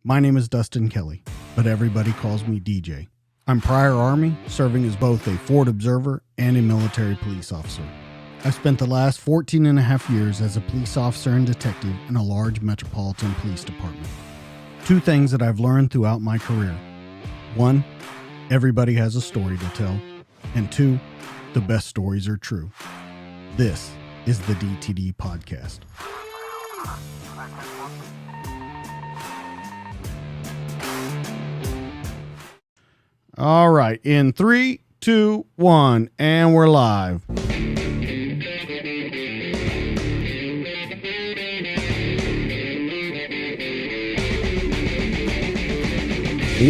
My name is Dustin Kelly, but everybody calls me DJ. I'm prior Army, serving as both a Ford observer and a military police officer. I've spent the last 14 and a half years as a police officer and detective in a large metropolitan police department. Two things that I've learned throughout my career. One, everybody has a story to tell. And two, the best stories are true. This is the DTD Podcast. All right, in 3, 2, 1, and we're live.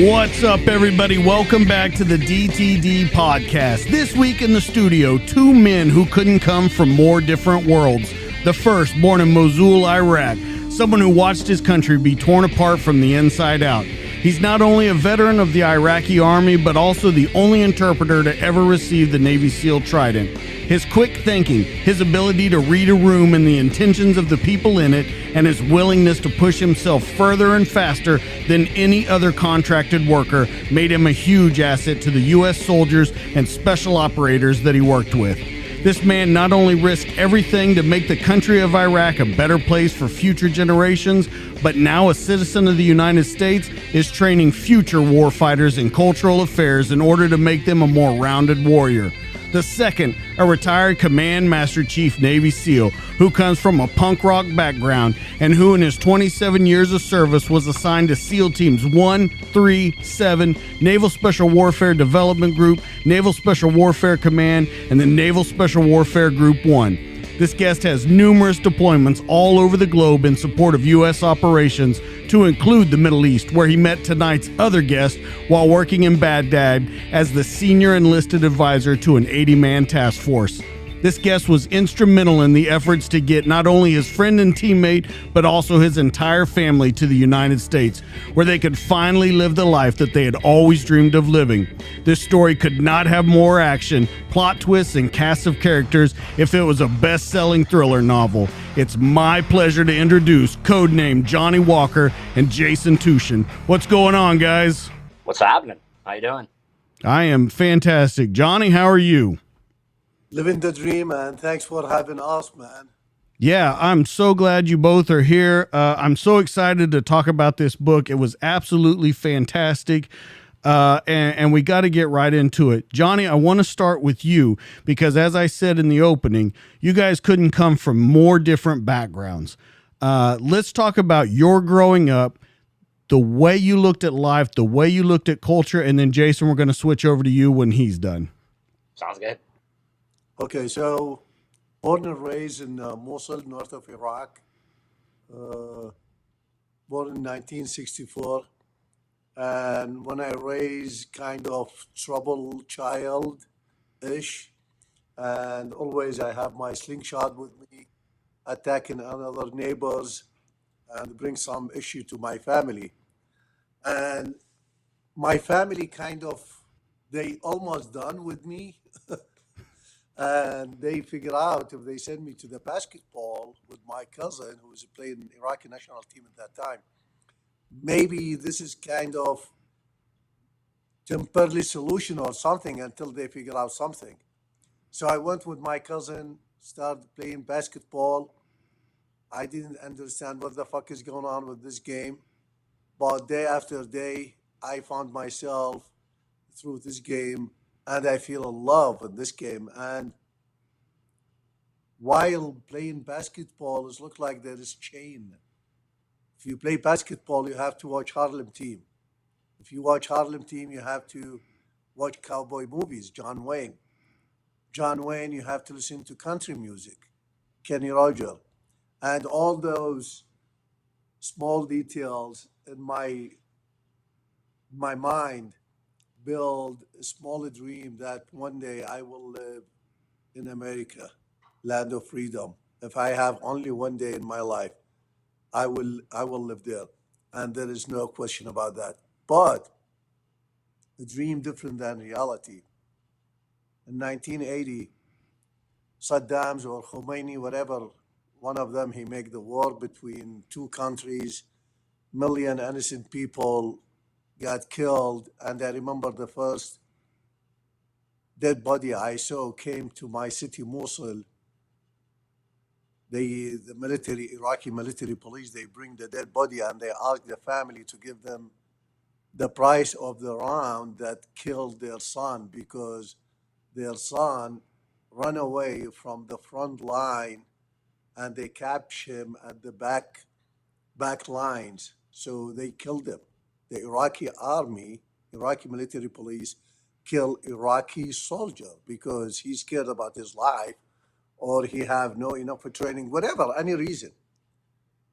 What's up, everybody? Welcome back to the DTD Podcast. This week in the studio, two men who couldn't come from more different worlds. The first, born in Mosul, Iraq, someone who watched his country be torn apart from the inside out. He's not only a veteran of the Iraqi Army, but also the only interpreter to ever receive the Navy Seal Trident. His quick thinking, his ability to read a room and the intentions of the people in it, and his willingness to push himself further and faster than any other contracted worker made him a huge asset to the U.S. soldiers and special operators that he worked with. This man not only risked everything to make the country of Iraq a better place for future generations, but now a citizen of the United States is training future warfighters in cultural affairs in order to make them a more rounded warrior. The second, a retired Command Master Chief Navy SEAL who comes from a punk rock background and who in his 27 years of service was assigned to SEAL Teams 1, 3, 7, Naval Special Warfare Development Group, Naval Special Warfare Command, and the Naval Special Warfare Group 1. This guest has numerous deployments all over the globe in support of U.S. operations, to include the Middle East, where he met tonight's other guest while working in Baghdad as the Senior Enlisted Advisor to an 80-man task force. This guest was instrumental in the efforts to get not only his friend and teammate, but also his entire family to the United States, where they could finally live the life that they had always dreamed of living. This story could not have more action, plot twists, and cast of characters if it was a best-selling thriller novel. It's my pleasure to introduce Codename Johnny Walker and Jason Tuschen. What's going on, guys? What's happening? How you doing? I am fantastic. Johnny, how are you? Living the dream, man. Thanks for having us, man. Yeah, I'm so glad you both are here. I'm so excited to talk about this book. It was absolutely fantastic. And we got to get right into it. Johnny, I want to start with you because, as I said in the opening, you guys couldn't come from more different backgrounds. Let's talk about your growing up, the way you looked at life, the way you looked at culture, and then Jason, we're going to switch over to you when he's done. Sounds good. Okay, so born and raised in Mosul, north of Iraq. Born in 1964. And when I raised kind of troubled child-ish, and always I have my slingshot with me, attacking other neighbors and bring some issue to my family. And my family kind of, they almost done with me. And they figure out if they send me to the basketball with my cousin, who was playing Iraqi national team at that time, maybe this is kind of temporary solution or something until they figure out something. So I went with my cousin, started playing basketball. I didn't understand what the fuck is going on with this game. But day after day, I found myself through this game, and I feel in love with this game. And while playing basketball, it looks like there is chain. If you play basketball, you have to watch Harlem Team. If you watch Harlem Team, you have to watch cowboy movies, John Wayne. John Wayne, you have to listen to country music, Kenny Rogers. And all those small details in my mind build a small dream that one day I will live in America, land of freedom. If I have only one day in my life, I will live there. And there is no question about that. But a dream different than reality. In 1980, Saddam's or Khomeini, whatever, one of them, he made the war between two countries million innocent people got killed. And I remember the first dead body I saw came to my city, Mosul. The military, Iraqi military police, they bring the dead body and they ask the family to give them the price of the round that killed their son, because their son ran away from the front line and they captured him at the back lines. So they killed him. The Iraqi army, Iraqi military police, kill Iraqi soldier because he's scared about his life, or he have no enough for training, whatever, any reason.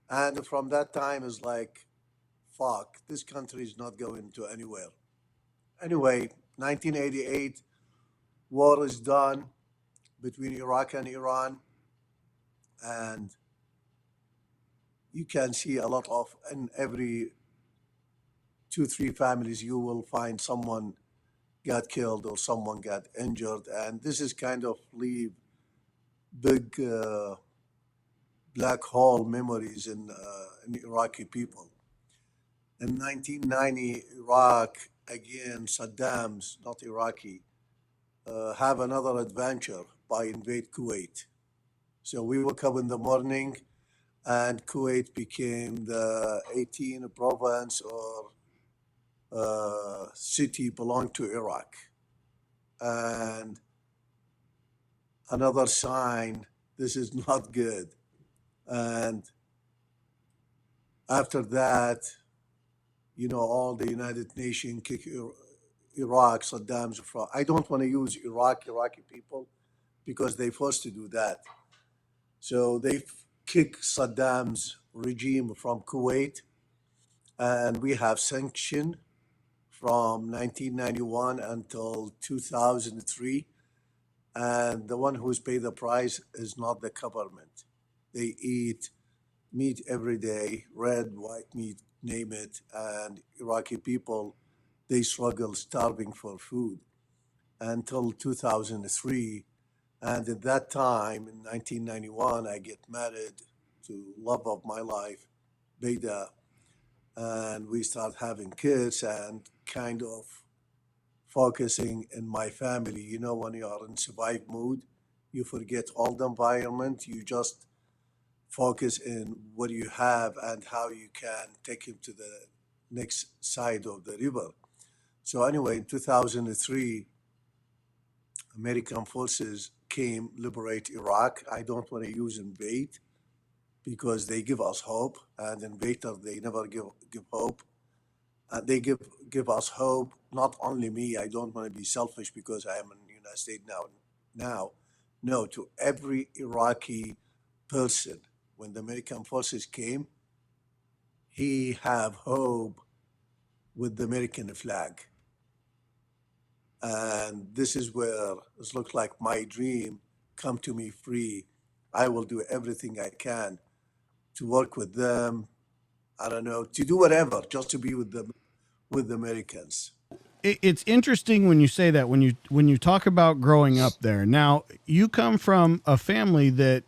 And from that time is like, fuck, this country is not going to anywhere. Anyway, 1988, war is done between Iraq and Iran, and you can see a lot of, in every 2-3 families, you will find someone got killed or someone got injured, and this is kind of leave big black hole memories in Iraqi people. In 1990, Iraq, again, Saddam's, not Iraqi, have another adventure by invade Kuwait. So we woke up in the morning and Kuwait became the 18th province or city belonged to Iraq. And another sign, this is not good. And after that, all the United Nations kick Iraq, Saddam's from. I don't want to use Iraqi people, because they forced to do that. So they kick Saddam's regime from Kuwait, and we have sanction from 1991 until 2003. And the one who's paid the price is not the government. They eat meat every day, red, white meat, name it, and Iraqi people, they struggle starving for food until 2003. And at that time, in 1991, I get married to love of my life, Beda, and we start having kids and kind of focusing in my family. When you are in survive mood, you forget all the environment. You just focus in what you have and how you can take him to the next side of the river. So anyway, in 2003, American forces came liberate Iraq. I don't want to use invade because they give us hope, and invader, they never give hope. They give us hope, not only me. I don't want to be selfish because I am in the United States now. No, to every Iraqi person. When the American forces came, he have hope with the American flag. And this is where it looks like my dream come to me free. I will do everything I can to work with them. I don't know, to do whatever, just to be with them, with the Americans. It's interesting when you say that, when you talk about growing up there. Now, you come from a family that,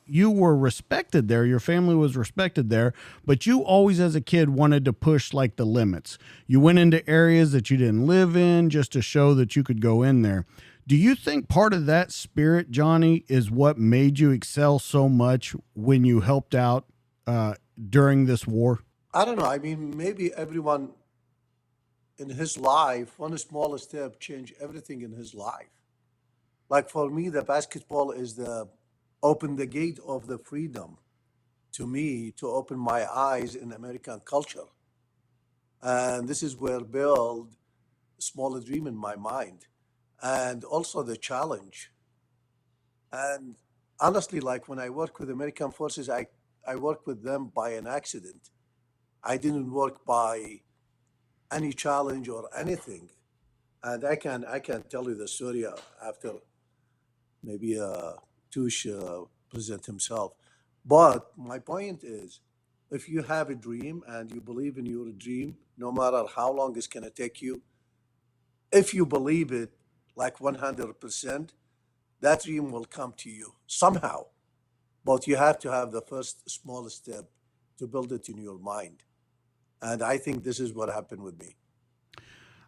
you were respected there. Your family was respected there, but you always, as a kid, wanted to push like the limits. You went into areas that you didn't live in just to show that you could go in there. Do you think part of that spirit, Johnny, is what made you excel so much when you helped out during this war? I don't know. I mean, maybe everyone in his life, one small step change everything in his life. Like for me, the basketball is open the gate of the freedom to me, to open my eyes in American culture. And this is where build a smaller dream in my mind. And also the challenge. And honestly, like when I work with American forces, I work with them by an accident. I didn't work by any challenge or anything. And I can tell you the story after maybe Tush present himself. But my point is, if you have a dream and you believe in your dream, no matter how long it's gonna take you, if you believe it like 100%, that dream will come to you somehow. But you have to have the first small step to build it in your mind. And I think this is what happened with me.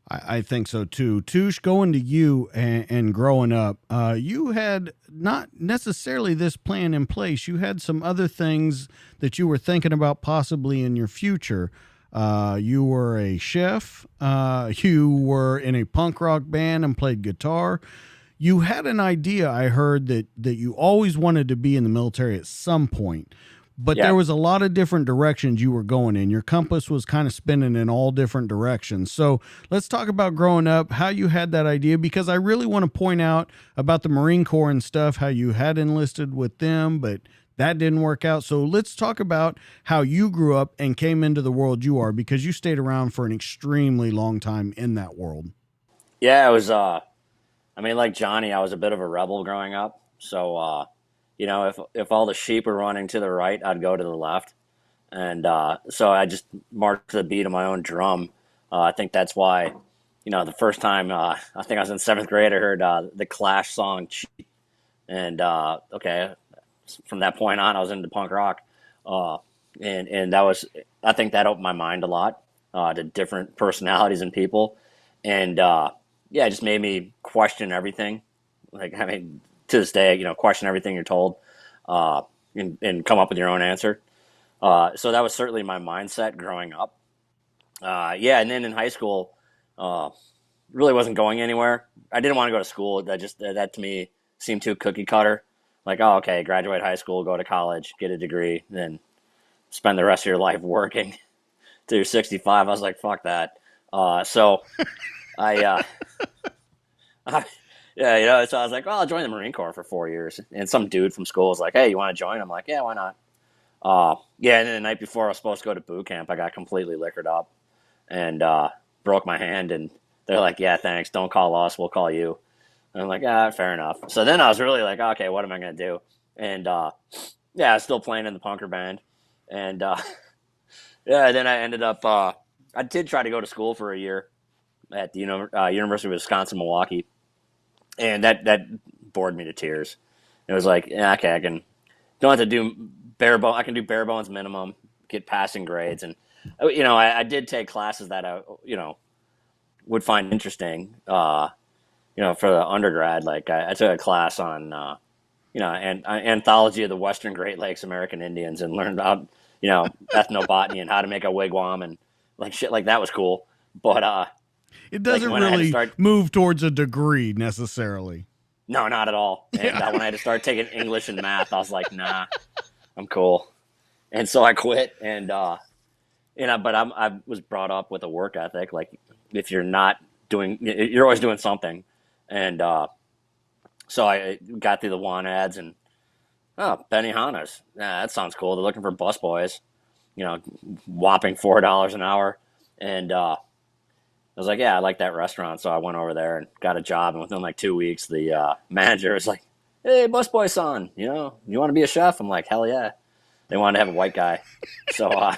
I think so too. Tush, going to you and growing up, you had not necessarily this plan in place. You had some other things that you were thinking about possibly in your future. You were a chef. You were in a punk rock band and played guitar. You had an idea, I heard, that you always wanted to be in the military at some point. But there was a lot of different directions you were going in. Your compass was kind of spinning in all different directions. So let's talk about growing up, how you had that idea, because I really want to point out about the Marine Corps and stuff, how you had enlisted with them, but that didn't work out. So let's talk about how you grew up and came into the world you are, because you stayed around for an extremely long time in that world. Yeah, it was, like Johnny, I was a bit of a rebel growing up. So, if all the sheep were running to the right, I'd go to the left. And so I just marched to the beat of my own drum. I think that's why, the first time, I think I was in seventh grade, I heard the Clash song Cheap. And, from that point on, I was into punk rock. And that was, I think that opened my mind a lot to different personalities and people. And it just made me question everything. To this day, question everything you're told, and come up with your own answer. So that was certainly my mindset growing up. And then in high school, really wasn't going anywhere. I didn't want to go to school. That to me seemed too cookie cutter. Like, oh, okay, graduate high school, go to college, get a degree, then spend the rest of your life working till you're 65. I was like, fuck that. So I. So I was like, well, I'll join the Marine Corps for 4 years. And some dude from school was like, hey, you want to join? I'm like, yeah, why not? And then the night before I was supposed to go to boot camp, I got completely liquored up and broke my hand. And they're like, yeah, thanks. Don't call us. We'll call you. And I'm like, fair enough. So then I was really like, okay, what am I going to do? And I was still playing in the punker band. And then I ended up, I did try to go to school for a year at the University of Wisconsin-Milwaukee. And that bored me to tears. It was like, okay, I don't have to do I can do bare bones minimum, get passing grades. And, I did take classes that I, would find interesting, for the undergrad. Like I took a class on, anthology of the Western Great Lakes American Indians and learned about, ethnobotany and how to make a wigwam and like shit like that was cool. But, it doesn't really move towards a degree necessarily. No, not at all. And when I had to start taking English and math, I was like, nah, I'm cool. And so I quit. And, but I was brought up with a work ethic. Like if you're not doing, you're always doing something. And so I got through the want ads and, Benihana's. Yeah, that sounds cool. They're looking for busboys, whopping $4 an hour. And, I was like, yeah, I like that restaurant. So I went over there and got a job. And within like 2 weeks, the manager was like, hey, busboy son, you want to be a chef? I'm like, hell yeah. They wanted to have a white guy. So I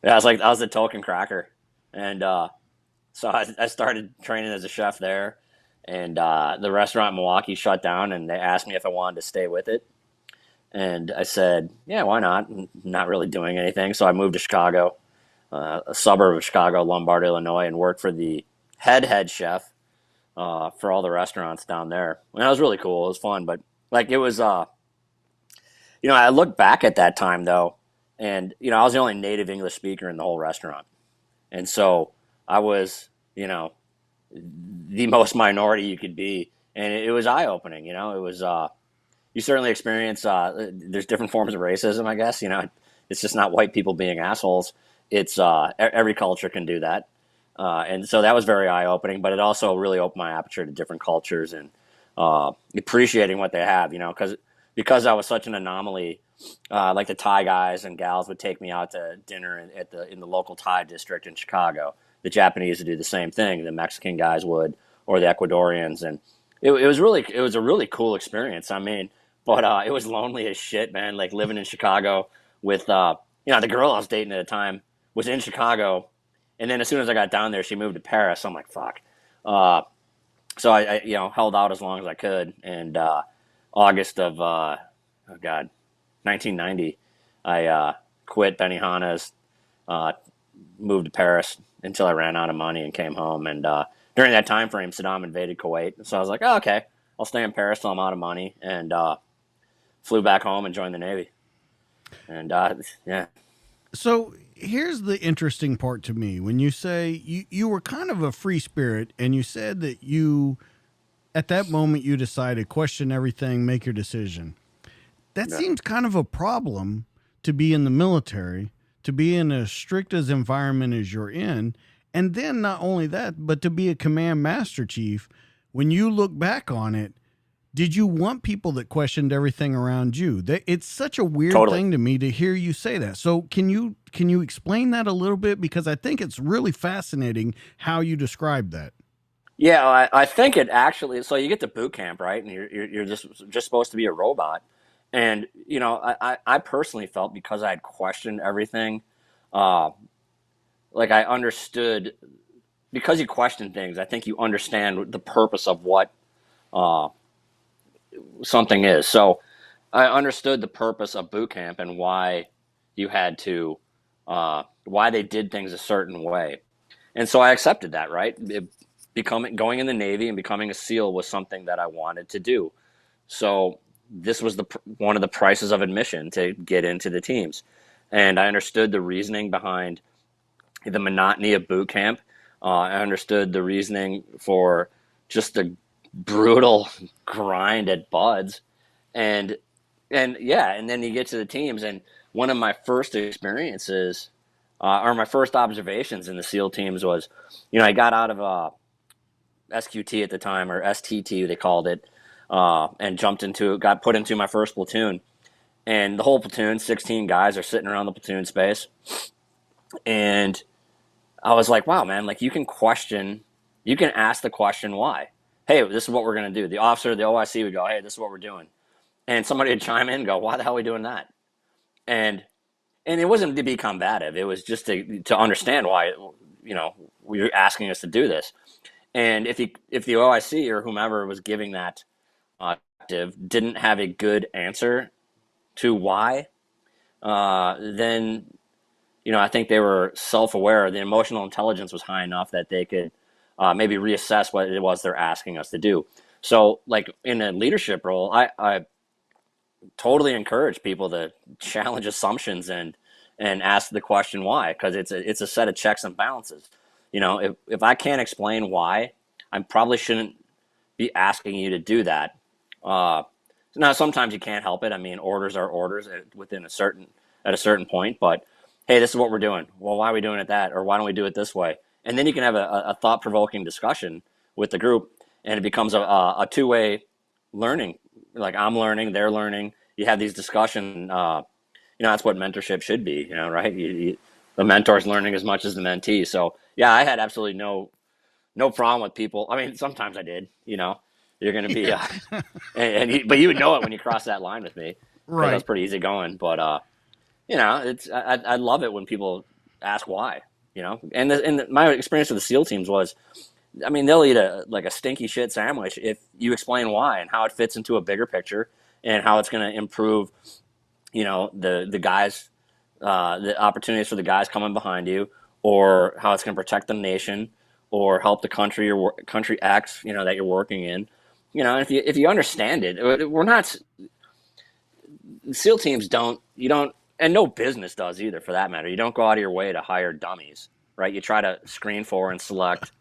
was the token cracker. And so I started training as a chef there. And the restaurant in Milwaukee shut down. And they asked me if I wanted to stay with it. And I said, yeah, why not? I'm not really doing anything. So I moved to Chicago. A suburb of Chicago, Lombard, Illinois, and worked for the head chef for all the restaurants down there. And that was really cool. It was fun, but like it was, I look back at that time though, and I was the only native English speaker in the whole restaurant, and so I was, the most minority you could be, and it was eye opening. It was you certainly experience. There's different forms of racism, I guess. It's just not white people being assholes. It's every culture can do that. And so that was very eye-opening, but it also really opened my aperture to different cultures and appreciating what they have, because I was such an anomaly. Like the Thai guys and gals would take me out to dinner in the local Thai district in Chicago. The Japanese would do the same thing. The Mexican guys would, or the Ecuadorians. And it was a really cool experience. I mean, but it was lonely as shit, man, like living in Chicago with, the girl I was dating at the time was in Chicago, and then as soon as I got down there, she moved to Paris. So I'm like, fuck. So I held out as long as I could, and August of 1990, I quit Benihana's, moved to Paris until I ran out of money and came home. And during that time frame, Saddam invaded Kuwait. So I was like, oh, okay, I'll stay in Paris till I'm out of money, and flew back home and joined the Navy. And yeah. So here's the interesting part to me. When you say you were kind of a free spirit, and you said that you, at that moment, you decided question everything, make your decision. That seems kind of a problem to be in the military, to be in as strict as environment as you're in. And then not only that, but to be a command master chief. When you look back on it, did you want people that questioned everything around you? It's such a weird thing to me to hear you say that. So can you explain that a little bit? Because I think it's really fascinating how you describe that. Yeah, I think it actually. So you get to boot camp, right, and you're just supposed to be a robot. And you know, I personally felt, because I had questioned everything, like I understood, because you question things. I think you understand the purpose of what something is. So I understood the purpose of boot camp and why you had to, why they did things a certain way. And so I accepted that, right? Going in the Navy and becoming a SEAL was something that I wanted to do. So this was one of the prices of admission to get into the teams. And I understood the reasoning behind the monotony of boot camp. I understood the reasoning for just the brutal grind at Buds, and then you get to the teams. And one of my first experiences, or my first observations in the SEAL teams was, you know, I got out of SQT at the time, or STT they called it, and got put into my first platoon, and the whole platoon, 16 guys, are sitting around the platoon space, and I was like, wow, man, like you can ask the question why. Hey, this is what we're going to do. The officer, the OIC would go, hey, this is what we're doing. And somebody would chime in and go, why the hell are we doing that? And it wasn't to be combative. It was just to understand why, you know, you're asking us to do this. And if the OIC or whomever was giving that didn't have a good answer to why, then, you know, I think they were self-aware. The emotional intelligence was high enough that they could maybe reassess what it was they're asking us to do. So, like in a leadership role, I totally encourage people to challenge assumptions and ask the question why, because it's a set of checks and balances. You know, if I can't explain why, I probably shouldn't be asking you to do that. Now, sometimes you can't help it. I mean, orders are orders at a certain point. But hey, this is what we're doing. Well, why are we doing it that? Or why don't we do it this way? And then you can have a thought-provoking discussion with the group, and it becomes a two-way learning. Like I'm learning, they're learning. You have these discussions. You know, that's what mentorship should be. You know, right? The mentor's learning as much as the mentee. So yeah, I had absolutely no problem with people. I mean, sometimes I did. You know, you're going to be, but you would know it when you cross that line with me. Right. That's pretty easy going. But you know, I love it when people ask why. You know, and my experience with the SEAL teams was, I mean, they'll eat a stinky shit sandwich if you explain why and how it fits into a bigger picture and how it's going to improve, you know, the guys, the opportunities for the guys coming behind you, or how it's going to protect the nation or help the country or country X, you know, that you're working in. You know, if you understand it, we're not, SEAL teams you don't, and no business does either, for that matter. You don't go out of your way to hire dummies, right? You try to screen for and select.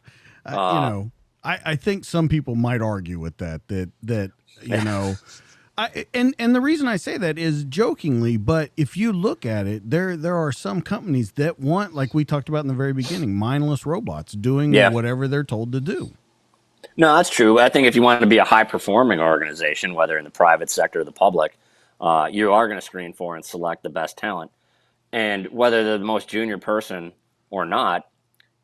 You know, I think some people might argue with that you know, and the reason I say that is jokingly, but if you look at it, there are some companies that want, like we talked about in the very beginning, mindless robots doing whatever they're told to do. No, that's true. I think if you want to be a high-performing organization, whether in the private sector or the public, you are going to screen for and select the best talent. And whether they're the most junior person or not,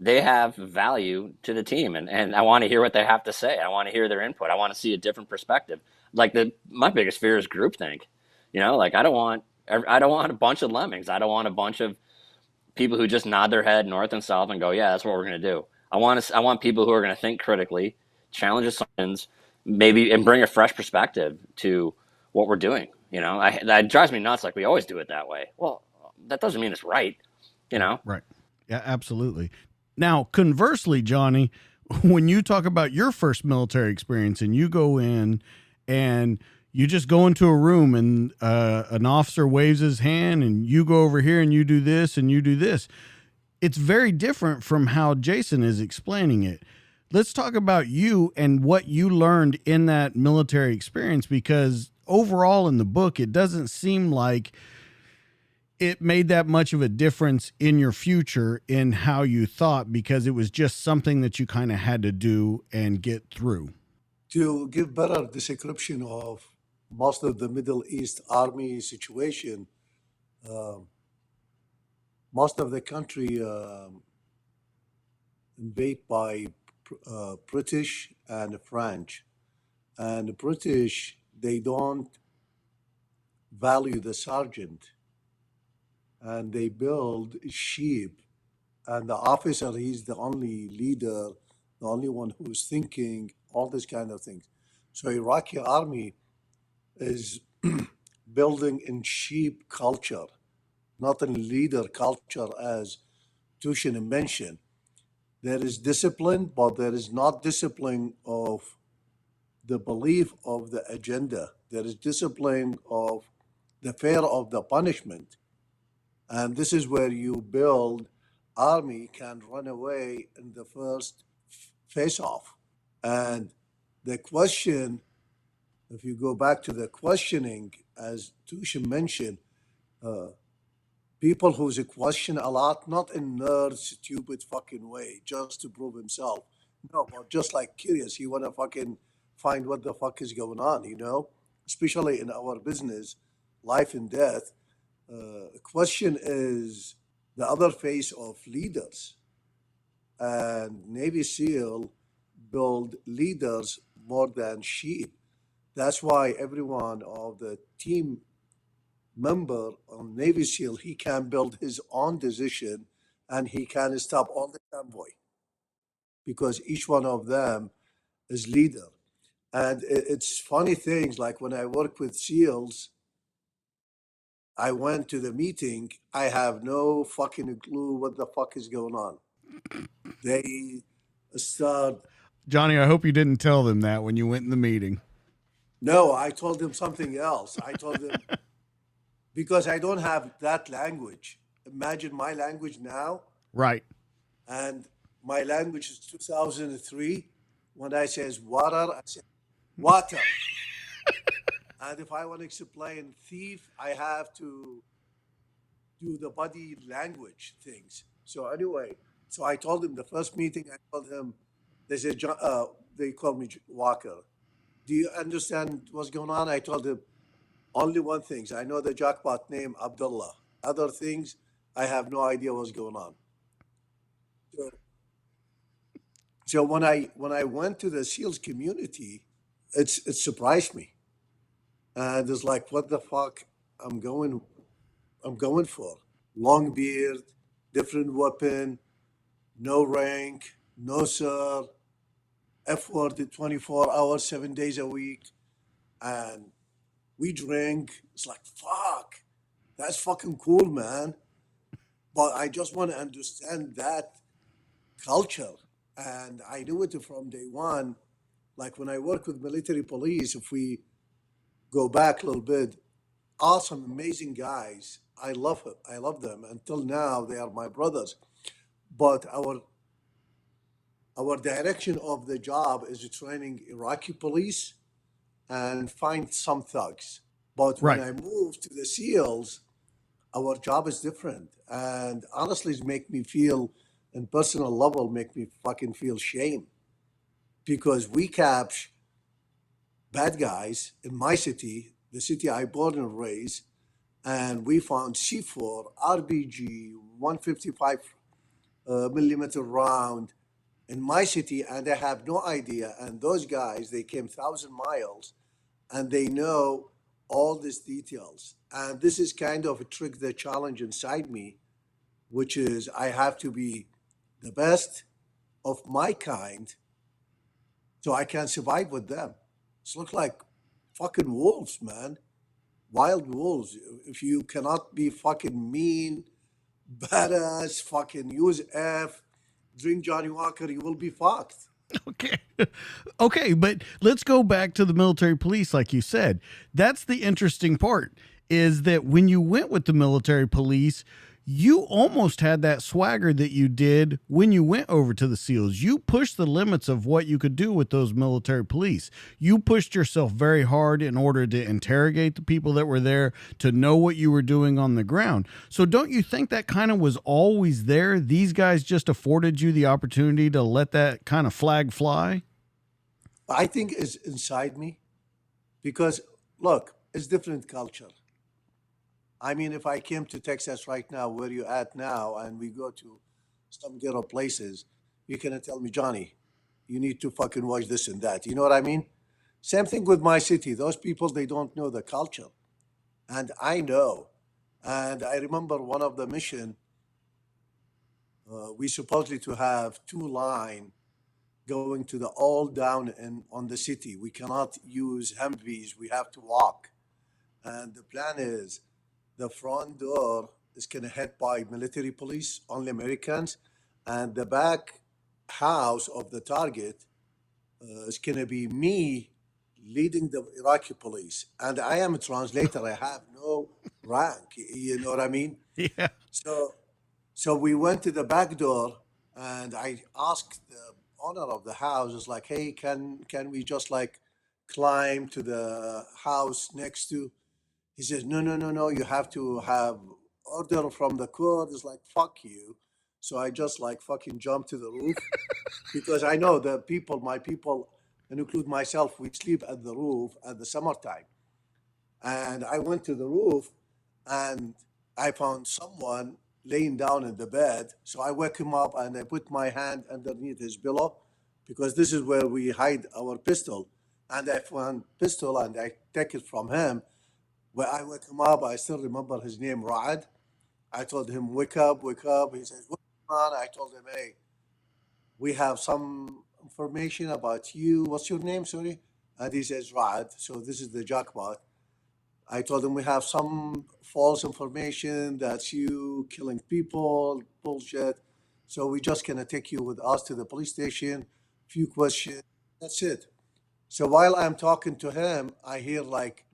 they have value to the team. And I want to hear what they have to say. I want to hear their input. I want to see a different perspective. Like my biggest fear is groupthink. You know, like I don't want a bunch of lemmings. I don't want a bunch of people who just nod their head north and south and go, yeah, that's what we're going to do. I want people who are going to think critically, challenge assumptions, maybe, and bring a fresh perspective to what we're doing. You know, that drives me nuts. Like we always do it that way. Well, that doesn't mean it's right, you know? Right. Yeah, absolutely. Now, conversely, Johnny, when you talk about your first military experience and you go in and you just go into a room and an officer waves his hand and you go over here and you do this and you do this, it's very different from how Jason is explaining it. Let's talk about you and what you learned in that military experience, because overall in the book, it doesn't seem like it made that much of a difference in your future in how you thought, because it was just something that you kind of had to do and get through. To give better description of most of the Middle East Army situation, most of the country invaded by British and French. And the British, they don't value the sergeant, and they build sheep. And the officer, he's the only leader, the only one who's thinking, all this kind of things. So Iraqi army is building in sheep culture, not in leader culture, as Tuschen mentioned. There is discipline, but there is not discipline of the belief of the agenda. There is discipline of the fear of the punishment. And this is where you build army can run away in the first face off. And the question, if you go back to the questioning, as Tushin mentioned, people who's a question a lot, not in nerd, stupid fucking way, just to prove himself. No, but just like curious, he wanna fucking find what the fuck is going on, you know? Especially in our business, life and death. Question is the other face of leaders. And Navy SEAL build leaders more than sheep. That's why everyone of the team member on Navy SEAL, he can build his own decision and he can stop all the convoy because each one of them is leader. And it's funny things like when I work with SEALs, I went to the meeting, I have no fucking clue what the fuck is going on. They start. Johnny, I hope you didn't tell them that when you went in the meeting. No, I told them something else. I told them because I don't have that language. Imagine my language now, Right. and my language is 2003. When I says water, I say water. And if I want to explain thief, I have to do the body language things. So anyway, so I told him the first meeting. I told him, they said, they called me Walker. Do you understand what's going on? I told him only one thing. I know the jackpot name Abdullah. Other things, I have no idea what's going on. So when I went to the SEALs community, it surprised me. And it's like, what the fuck I'm going for. Long beard, different weapon, no rank, no sir, effort 24 hours, 7 days a week. And we drink. It's like, fuck, that's fucking cool, man. But I just want to understand that culture. And I knew it from day one. Like when I work with military police, if we go back a little bit, awesome, amazing guys. I love it. I love them. Until now, they are my brothers. But our direction of the job is training Iraqi police and find some thugs. But when Right. I moved to the SEALs, our job is different. And honestly, it make me feel, in personal level, make me fucking feel shame. Because we capture bad guys in my city, the city I born and raised, and we found C4, RPG, 155 millimeter round in my city, and I have no idea. And those guys, they came 1,000 miles, and they know all these details. And this is kind of a trick, the challenge inside me, which is I have to be the best of my kind so I can survive with them. It's look like fucking wolves, man. wild wolves. If you cannot be fucking mean, badass, fucking use F, drink Johnny Walker, you will be fucked. Okay. Okay, but let's go back to the military police, like you said. That's the interesting part, is that when you went with the military police, you almost had that swagger that you did when you went over to the SEALs. You pushed the limits of what you could do with those military police. You pushed yourself very hard in order to interrogate the people that were there, to know what you were doing on the ground. So don't you think that kind of was always there? These guys just afforded you the opportunity to let that kind of flag fly? I think it's inside me because, look, it's different culture. I mean, if I came to Texas right now, where you at now, and we go to some ghetto places, you cannot tell me, Johnny, you need to fucking watch this and that. You know what I mean? Same thing with my city. Those people, they don't know the culture. And I know. And I remember one of the mission, we supposedly to have two line going to the all down and on the city. We cannot use Humvees. We have to walk. And the plan is the front door is going to head by military police, only Americans, and the back house of the target is going to be me leading the Iraqi police. And I am a translator. I have no rank. You know what I mean? Yeah. So we went to the back door, and I asked the owner of the house, is like, hey, can we just like climb to the house next to? He says, no, you have to have order from the court. It's like, fuck you. So I just like fucking jumped to the roof because I know the people, my people, and include myself, we sleep at the roof at the summertime. And I went to the roof and I found someone laying down in the bed. So I wake him up and I put my hand underneath his pillow because this is where we hide our pistol. And I found pistol and I take it from him. When I wake him up, I still remember his name, Ra'ad. I told him, wake up, wake up. He says, what's going on? I told him, hey, we have some information about you. What's your name, sorry? And he says, Ra'ad. So this is the jackpot. I told him we have some false information that's you killing people, bullshit. So we just gonna take you with us to the police station, few questions, that's it. So while I'm talking to him, I hear like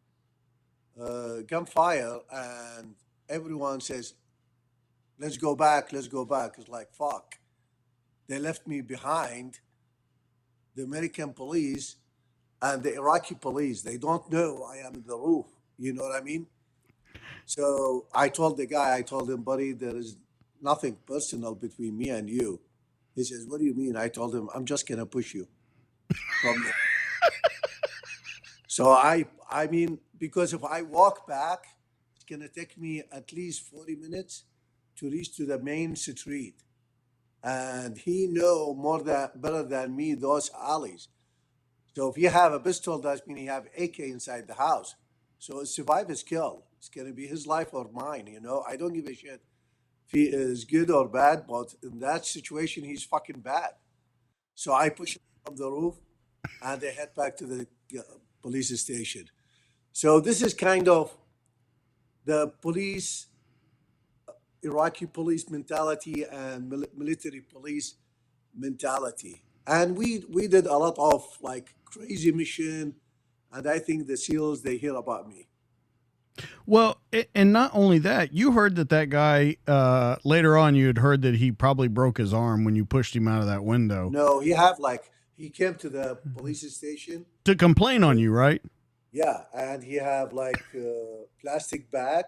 gunfire, and everyone says, let's go back, let's go back. It's like, fuck. They left me behind, the American police and the Iraqi police. They don't know I am in the roof. You know what I mean? So I told the guy, I told him, buddy, there is nothing personal between me and you. He says, what do you mean? I told him, I'm just going to push you from there. So I mean, because if I walk back, it's going to take me at least 40 minutes to reach to the main street. And he know better than me those alleys. So if you have a pistol, that means you have AK inside the house. So survive is kill. It's going to be his life or mine, you know? I don't give a shit if he is good or bad, but in that situation, he's fucking bad. So I push him from the roof, and they head back to the police station. So this is kind of the police, Iraqi police mentality and military police mentality. And we did a lot of like crazy mission, and I think the SEALs, they hear about me. Well, and not only that, you heard that guy, later on, you had heard that he probably broke his arm when you pushed him out of that window. No, he came to the police station. To complain on you, right? Yeah, and he have like a plastic bag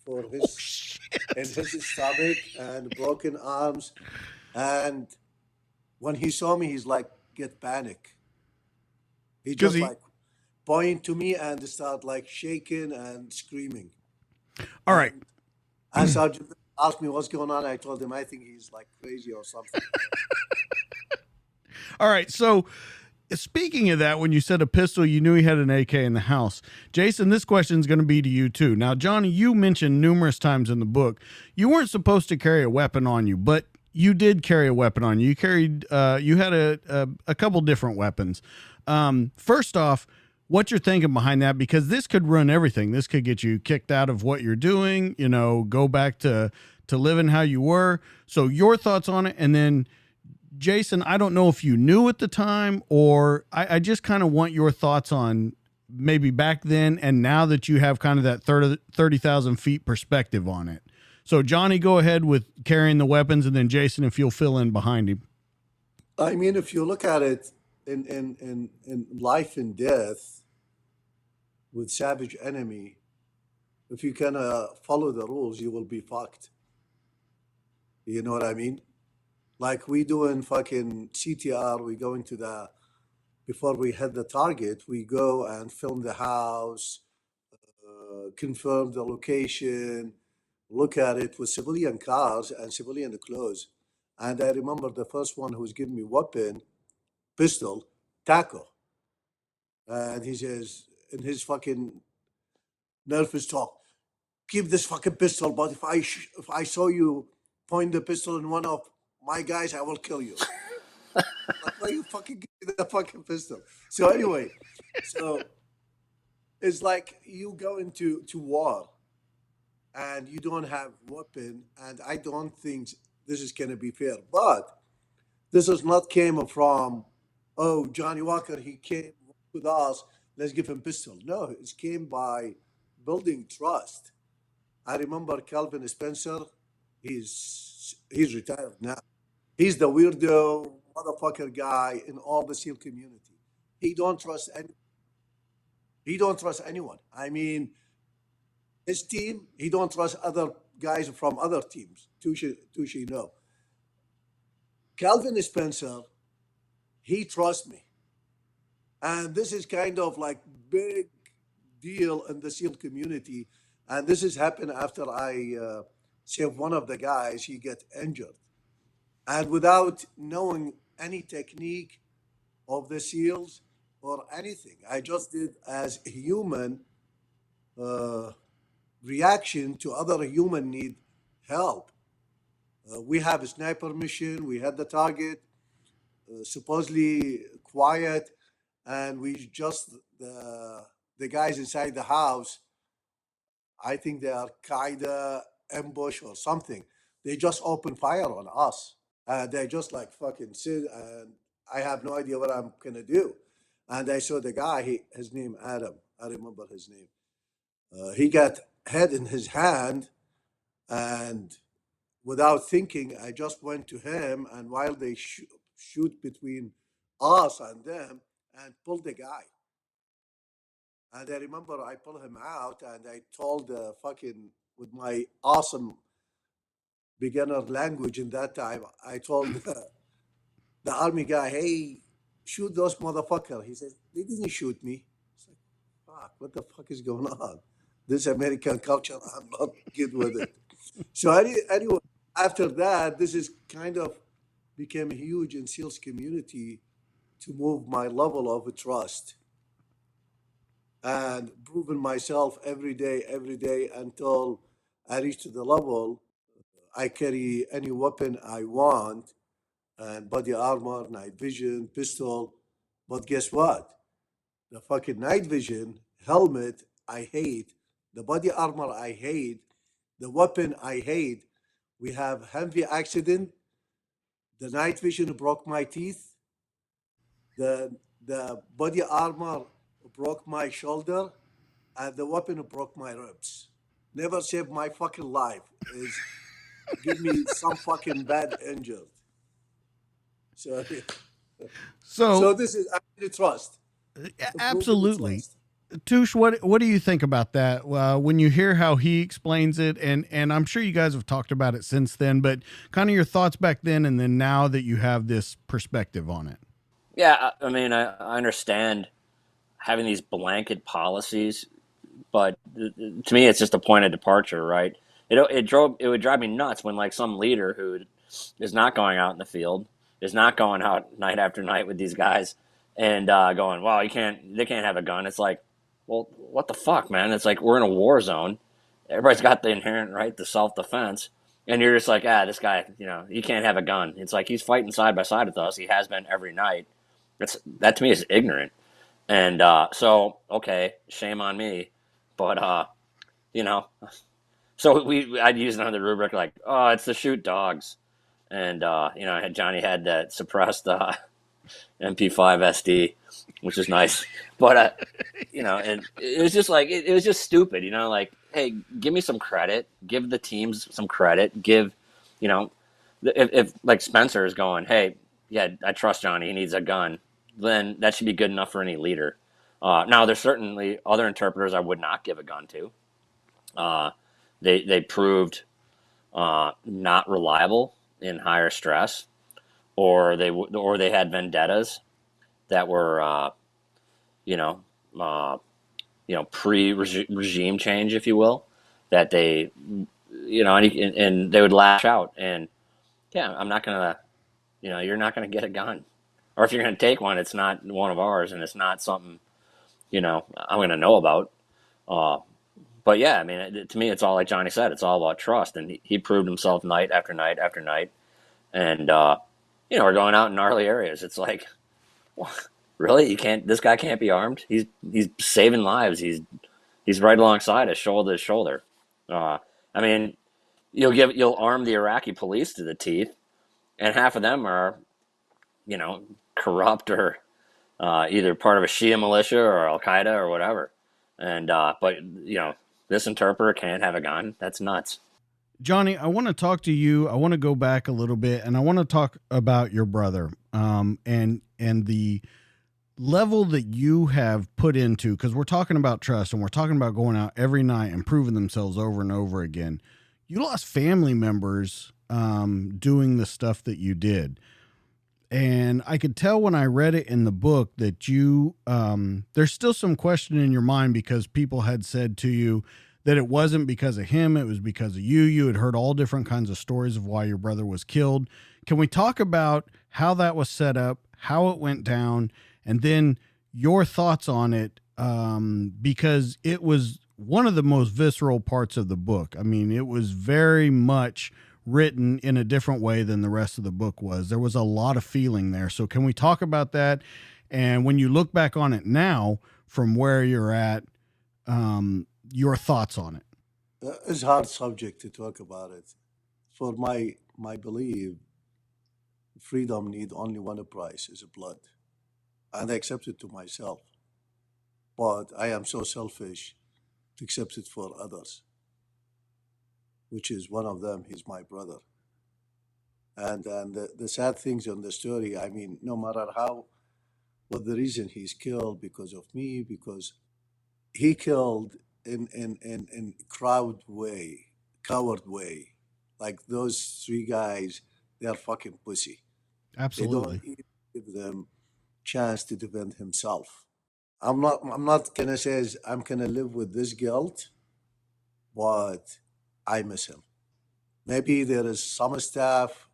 for his in his stomach and broken arms. And when he saw me, he's like, get panic. He just like point to me and start like shaking and screaming. All right. And Sergeant asked me what's going on. I told him I think he's like crazy or something. All right. So speaking of that, when you said a pistol, you knew he had an AK in the house. Jason, this question is going to be to you too. Now, Johnny, you mentioned numerous times in the book, you weren't supposed to carry a weapon on you, but you did carry a weapon on you. You carried, you had a couple different weapons. First off, what you're thinking behind that, because this could ruin everything. This could get you kicked out of what you're doing, go back to living how you were. So your thoughts on it. And then Jason, I don't know if you knew at the time, or I just kind of want your thoughts on maybe back then and now that you have kind of that 30,000 feet perspective on it. So Johnny, go ahead with carrying the weapons, and then Jason, if you'll fill in behind him. I mean, if you look at it in life and death with savage enemy, if you can follow the rules, you will be fucked. You know what I mean? Like we doing fucking CTR, we go into before we hit the target, we go and film the house, confirm the location, look at it with civilian cars and civilian clothes. And I remember the first one who was giving me weapon, pistol, Taco. And he says, in his fucking nervous talk, keep this fucking pistol, but if I saw you point the pistol in one of my guys, I will kill you. Like, why you fucking give me the fucking pistol? So anyway, it's like you go into war and you don't have weapon, and I don't think this is going to be fair. But this is not came from, oh, Johnny Walker, he came with us, let's give him pistol. No, it came by building trust. I remember Calvin Spencer, he's retired now. He's the weirdo motherfucker guy in all the SEAL community. He don't trust anyone. I mean, his team, he don't trust other guys from other teams. Tuschen, no. Calvin Spencer, he trusts me. And this is kind of like big deal in the SEAL community. And this has happened after I saved one of the guys, he get injured. And without knowing any technique of the SEALs or anything, I just did as a human reaction to other human need help. We have a sniper mission. We had the target, supposedly quiet, and we just the guys inside the house. I think they are Qaeda ambush or something. They just open fire on us. They just like fucking sit, and I have no idea what I'm gonna do. And I saw the guy. His name Adam. I remember his name. He got head in his hand, and without thinking, I just went to him. And while they shoot between us and them, and pulled the guy. And I remember I pulled him out, and I told fucking with my awesome beginner language in that time, I told the army guy, hey, shoot those motherfucker. He says, they didn't shoot me. It's like, fuck, what the fuck is going on? This American culture, I'm not good with it. So anyway, after that, this is kind of became huge in SEALs community to move my level of trust and proving myself every day until I reach to the level I carry any weapon I want, and body armor, night vision, pistol. But guess what? The fucking night vision, helmet, I hate. The body armor, I hate. The weapon, I hate. We have heavy accident. The night vision broke my teeth. The body armor broke my shoulder, and the weapon broke my ribs. Never saved my fucking life. Is give me some fucking bad injured. So, so this is actually trust. Absolutely. Tush, what do you think about that? When you hear how he explains it, and I'm sure you guys have talked about it since then, but kind of your thoughts back then and then now that you have this perspective on it. Yeah, I mean, I understand having these blanket policies, but to me, it's just a point of departure, right? It would drive me nuts when like some leader who is not going out in the field, is not going out night after night with these guys, and going, well, they can't have a gun. It's like, well, what the fuck, man? It's like we're in a war zone. Everybody's got the inherent right to self-defense, and you're just like, this guy, he can't have a gun. It's like he's fighting side by side with us. He has been every night. That to me is ignorant. And so, okay, shame on me. But, you know, so I'd use another rubric like, oh, it's to shoot dogs. And, Johnny had that suppressed MP5 SD, which is nice. But, and it was just like, it was just stupid, like, hey, give me some credit, give the teams some credit, you know, if like Spencer is going, hey, yeah, I trust Johnny, he needs a gun, then that should be good enough for any leader. Now, there's certainly other interpreters I would not give a gun to. They proved not reliable in higher stress, or they had vendettas that were you know uh, pre-regime change, if you will, that they and they would lash out. And yeah, I'm not gonna you're not gonna get a gun, or if you're gonna take one, it's not one of ours, and it's not something I'm gonna know about. uh, but yeah, I mean, to me, it's all like Johnny said, it's all about trust, and he proved himself night after night after night. And we're going out in gnarly areas, it's like, really, this guy can't be armed, he's saving lives, he's right alongside us, shoulder to shoulder. I mean, you'll arm the Iraqi police to the teeth, and half of them are, corrupt, or either part of a Shia militia or Al Qaeda or whatever. And but this interpreter can't have a gun. That's nuts. Johnny, I want to talk to you. I want to go back a little bit, and I want to talk about your brother, and the level that you have put into, because we're talking about trust, and we're talking about going out every night and proving themselves over and over again. You lost family members doing the stuff that you did. And I could tell when I read it in the book that you, there's still some question in your mind, because people had said to you that it wasn't because of him, it was because of you. You had heard all different kinds of stories of why your brother was killed. Can we talk about how that was set up, how it went down, and then your thoughts on it? Because it was one of the most visceral parts of the book. I mean, it was very much written in a different way than the rest of the book was. There was a lot of feeling there. So can we talk about that? And when you look back on it now, from where you're at, your thoughts on it. It's a hard subject to talk about it. For my belief, freedom need only one price, is blood. And I accept it to myself. But I am so selfish to accept it for others, which is one of them, he's my brother. And the sad things in the story, I mean, no matter what the reason he's killed, because of me, because he killed in coward way. Like those three guys, they're fucking pussy. They Absolutely. don't even give them chance to defend himself. I'm not gonna say I'm gonna live with this guilt, but I miss him. Maybe there is some stuff.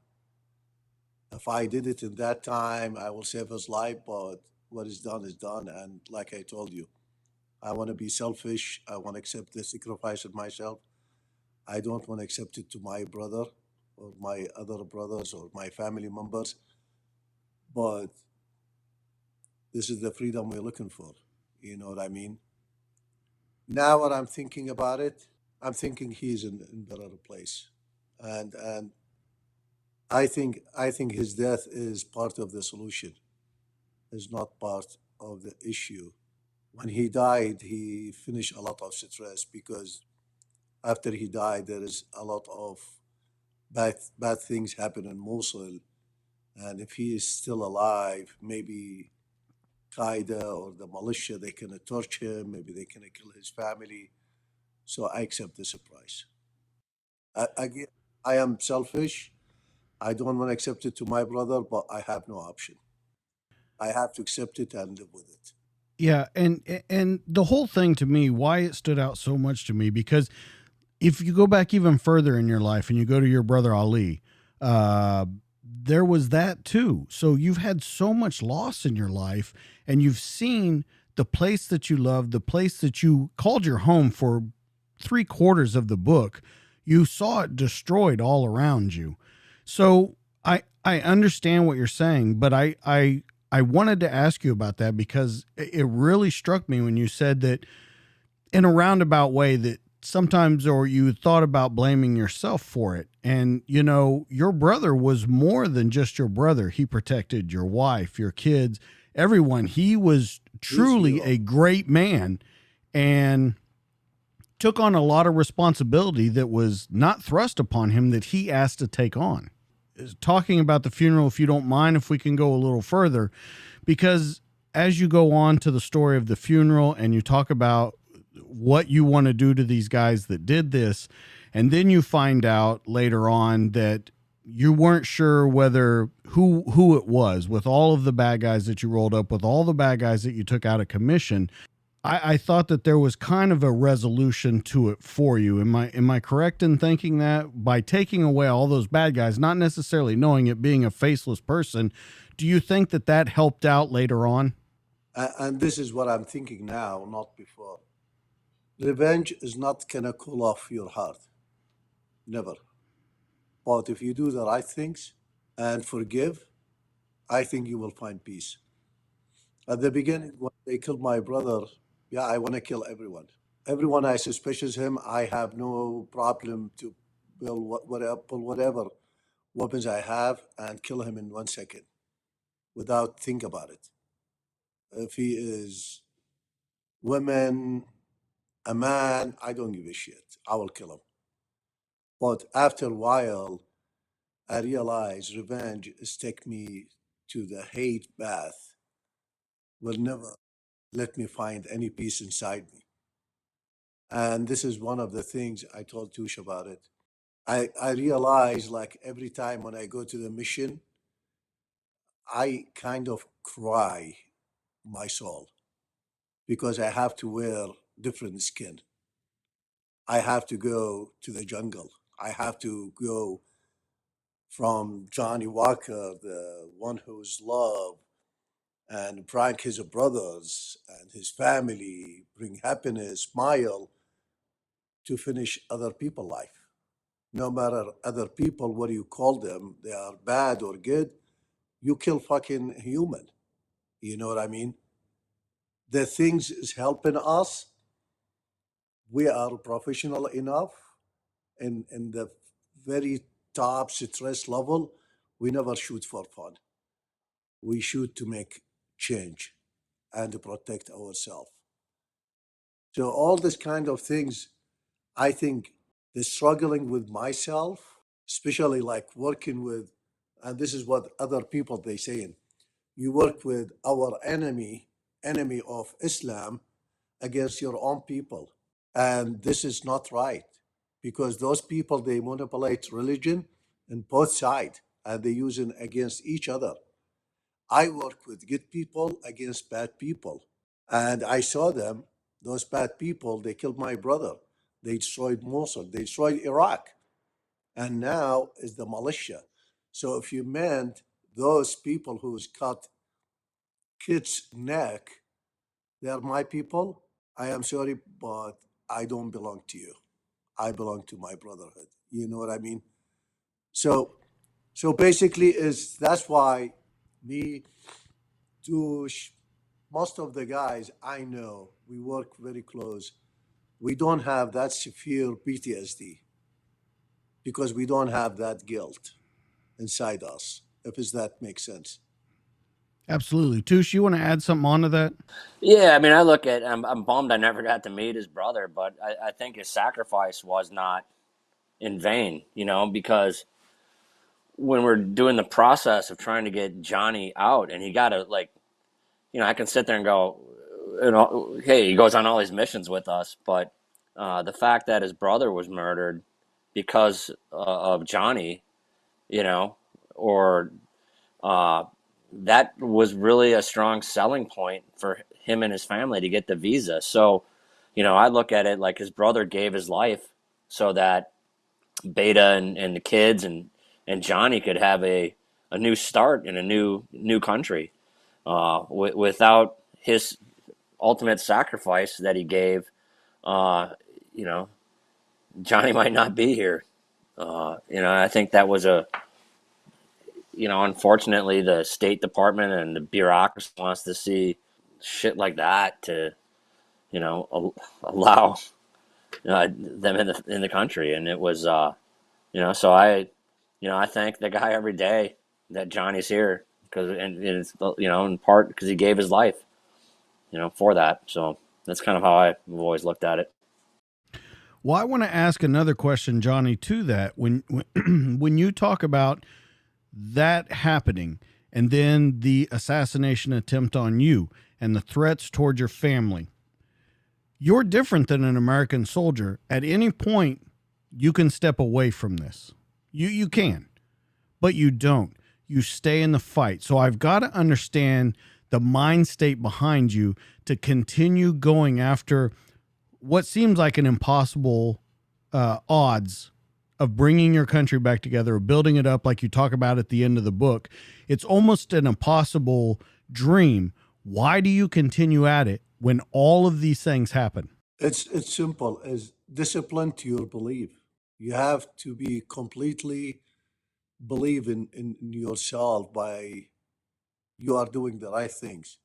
If I did it in that time, I will save his life. But what is done is done. And like I told you, I want to be selfish. I want to accept the sacrifice of myself. I don't want to accept it to my brother or my other brothers or my family members. But this is the freedom we're looking for. You know what I mean? Now, when I'm thinking about it, I'm thinking he's in better place, and I think his death is part of the solution. Is not part of the issue. When he died, he finished a lot of stress, because after he died, there is a lot of bad things happen in Mosul, and if he is still alive, maybe Qaeda or the militia they can torch him, maybe they can kill his family. So I accept this price. Again, I am selfish. I don't want to accept it to my brother, but I have no option. I have to accept it and live with it. Yeah, and the whole thing, to me, why it stood out so much to me, because if you go back even further in your life and you go to your brother Ali, there was that too. So you've had so much loss in your life, and you've seen the place that you loved, the place that you called your home for 3/4 of the book. You saw it destroyed all around you. So I understand what you're saying, but I I wanted to ask you about that because it really struck me when you said that in a roundabout way that sometimes, or you thought about blaming yourself for it. And, you know, your brother was more than just your brother. He protected your wife, your kids, everyone. He was truly a great man and took on a lot of responsibility that was not thrust upon him that he asked to take on. Talking about the funeral, if you don't mind, if we can go a little further, because as you go on to the story of the funeral and you talk about what you want to do to these guys that did this, and then you find out later on that you weren't sure whether who it was, with all of the bad guys that you rolled up with, all the bad guys that you took out of commission. I thought that there was kind of a resolution to it for you. Am I correct in thinking that by taking away all those bad guys, not necessarily knowing it, being a faceless person, do you think that that helped out later on? And this is what I'm thinking now, not before. Revenge is not gonna cool off your heart. Never. But if you do the right things and forgive, I think you will find peace. At the beginning, when they killed my brother, yeah, I want to kill everyone. Everyone I suspicious him, I have no problem to pull whatever weapons I have and kill him in 1 second without think about it. If he is women, a man, I don't give a shit. I will kill him. But after a while, I realize revenge is take me to the hate bath, will never let me find any peace inside me. And this is one of the things I told Tush about it. I realize like every time when I go to the mission, I kind of cry my soul because I have to wear different skin. I have to go to the jungle. I have to go from Johnny Walker, the one who's loved, and prank his brothers and his family, bring happiness, smile, to finish other people's life. No matter other people, what you call them, they are bad or good, you kill fucking human. You know what I mean? The things is helping us. We are professional enough in the very top stress level. We never shoot for fun. We shoot to make change and to protect ourselves. So all this kind of things, I think the struggling with myself, especially like working with, and this is what other people they saying, you work with our enemy of Islam against your own people. And this is not right because those people, they manipulate religion in both sides and they use it against each other. I work with good people against bad people. And I saw them, those bad people, they killed my brother. They destroyed Mosul, they destroyed Iraq. And now is the militia. So if you meant those people who's cut kids' neck, they are my people. I am sorry, but I don't belong to you. I belong to my brotherhood. You know what I mean? So, so basically, is that's why me, Tush, most of the guys I know, we work very close. We don't have that severe PTSD because we don't have that guilt inside us. If that makes sense. Absolutely. Touche, you want to add something onto that? Yeah, I mean, I look at, I'm bummed I never got to meet his brother, but I think his sacrifice was not in vain, you know, because when we're doing the process of trying to get Johnny out, and he got to, like, you know, I can sit there and go, you know, hey, he goes on all these missions with us, but the fact that his brother was murdered because of Johnny, you know, or uh, that was really a strong selling point for him and his family to get the visa. So, you know, I look at it like his brother gave his life so that Beta and the kids and Johnny could have a new start in a new country. Without his ultimate sacrifice that he gave, uh, you know, Johnny might not be here. You know, I think that was unfortunately, the State Department and the bureaucracy wants to see shit like that to, allow them in the country. And it was, so I thank the guy every day that Johnny's here and it's, in part because he gave his life, for that. So that's kind of how I've always looked at it. Well, I want to ask another question, Johnny, to that. When you talk about that happening and then the assassination attempt on you and the threats toward your family, you're different than an American soldier. At any point, you can step away from this. You can, but you don't. You stay in the fight. So I've got to understand the mind state behind you to continue going after what seems like an impossible odds of bringing your country back together, or building it up like you talk about at the end of the book. It's almost an impossible dream. Why do you continue at it when all of these things happen? It's simple as discipline to your belief. You have to be completely believe in yourself by you are doing the right things.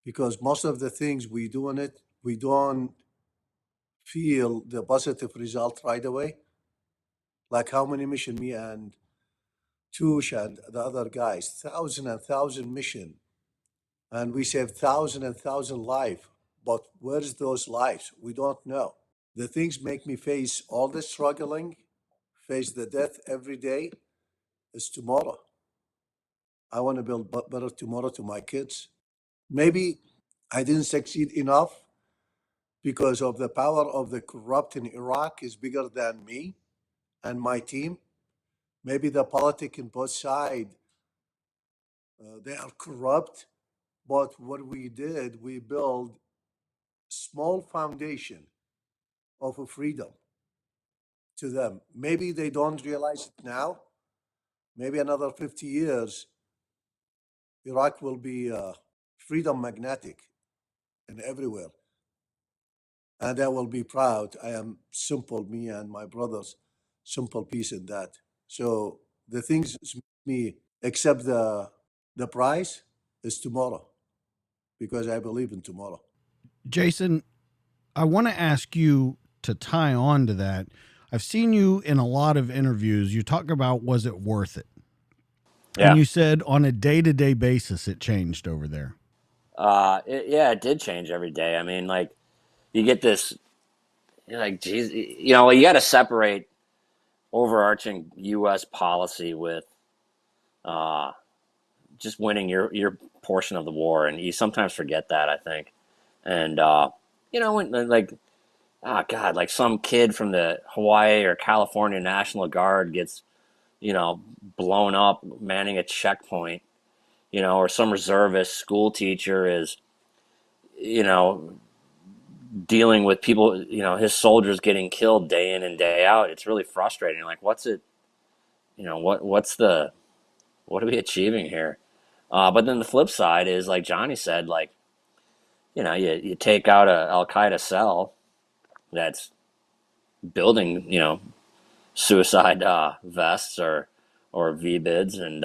Because most of the things we do in it, we don't feel the positive result right away. Like how many mission me and Tush and the other guys, thousand and thousand mission, and we saved thousand and thousand life. But where's those lives? We don't know. The things make me face all the struggling, face the death every day. Is tomorrow. I want to build better tomorrow to my kids. Maybe I didn't succeed enough because of the power of the corrupt in Iraq is bigger than me and my team. Maybe the politics in both sides, they are corrupt. But what we did, we built small foundation of a freedom to them. Maybe they don't realize it now. Maybe another 50 years, Iraq will be freedom magnetic and everywhere. And I will be proud. I am simple, me and my brothers, simple piece in that. So the things me accept the price is tomorrow because I believe in tomorrow. Jason, I want to ask you to tie on to that. I've seen you in a lot of interviews. You talk about, was it worth it? Yeah. And you said on a day-to-day basis, it changed over there. It did change every day. I mean, like, you get this, geez, you got to separate overarching U.S. policy with just winning your portion of the war, and you sometimes forget that, I think. And when God, like some kid from the Hawaii or California National Guard gets blown up manning a checkpoint, or some reservist school teacher is dealing with people, his soldiers getting killed day in and day out. It's really frustrating. Like, what are we achieving here? But then the flip side is, like Johnny said, like, you take out a Al Qaeda cell that's building, suicide vests or VBIDs, and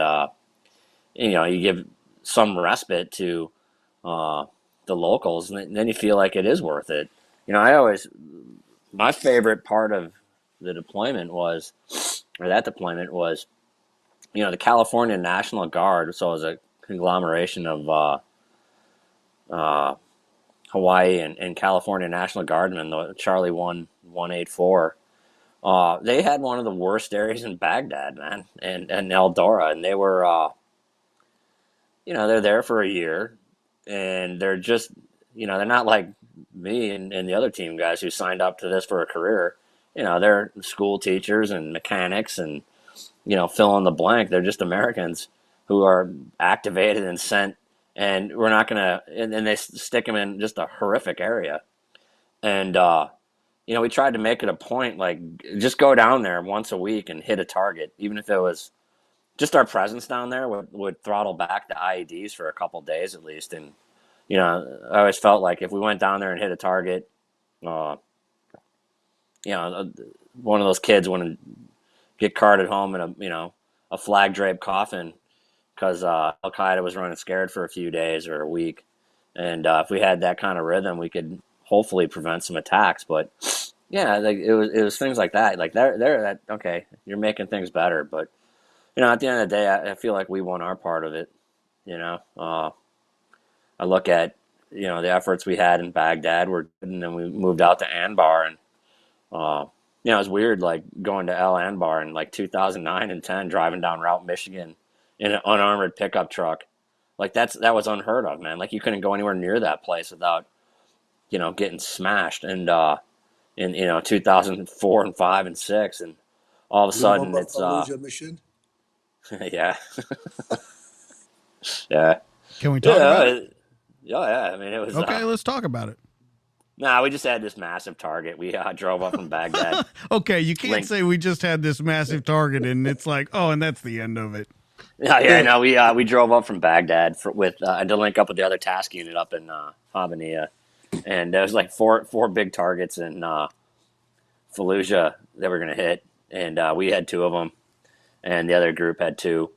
you give some respite to the locals, and then you feel like it is worth it. My favorite part of the deployment was, the California National Guard. So it was a conglomeration of Hawaii and California National Guardsmen, the Charlie 184. They had one of the worst areas in Baghdad, man, and Eldora, and they were, they're there for a year, and they're just, they're not like me and the other team guys who signed up to this for a career. They're school teachers and mechanics and, fill in the blank. They're just Americans who are activated and sent, and we're not going to, and they stick them in just a horrific area. And, we tried to make it a point, like, just go down there once a week and hit a target, even if it was just our presence down there would throttle back the IEDs for a couple of days at least. And, I always felt like if we went down there and hit a target, one of those kids wouldn't get carted home in a flag draped coffin because Al Qaeda was running scared for a few days or a week, and if we had that kind of rhythm, we could hopefully prevent some attacks. But yeah, like it was things like that. Like that okay, you're making things better, but at the end of the day, I feel like we won our part of it. I look at the efforts we had in Baghdad were good, and then we moved out to Anbar, and it was weird, like going to El Anbar in like 2009 and 10, driving down Route Michigan in an unarmored pickup truck. Like that was unheard of, man. Like you couldn't go anywhere near that place without getting smashed. And in 2004 and 5 and 6, and all of a You sudden remember it's Fallujah mission? yeah. Yeah. Can we talk about it? Yeah. I mean, it was Okay, let's talk about it. nah. We just had this massive target. We drove up from Baghdad. Okay, you can't say we just had this massive target and it's like, oh, and that's the end of it. Yeah. No, we drove up from Baghdad with to link up with the other task unit up in Habaniya, and there was like four big targets in Fallujah that we're gonna hit, and we had two of them, and the other group had two.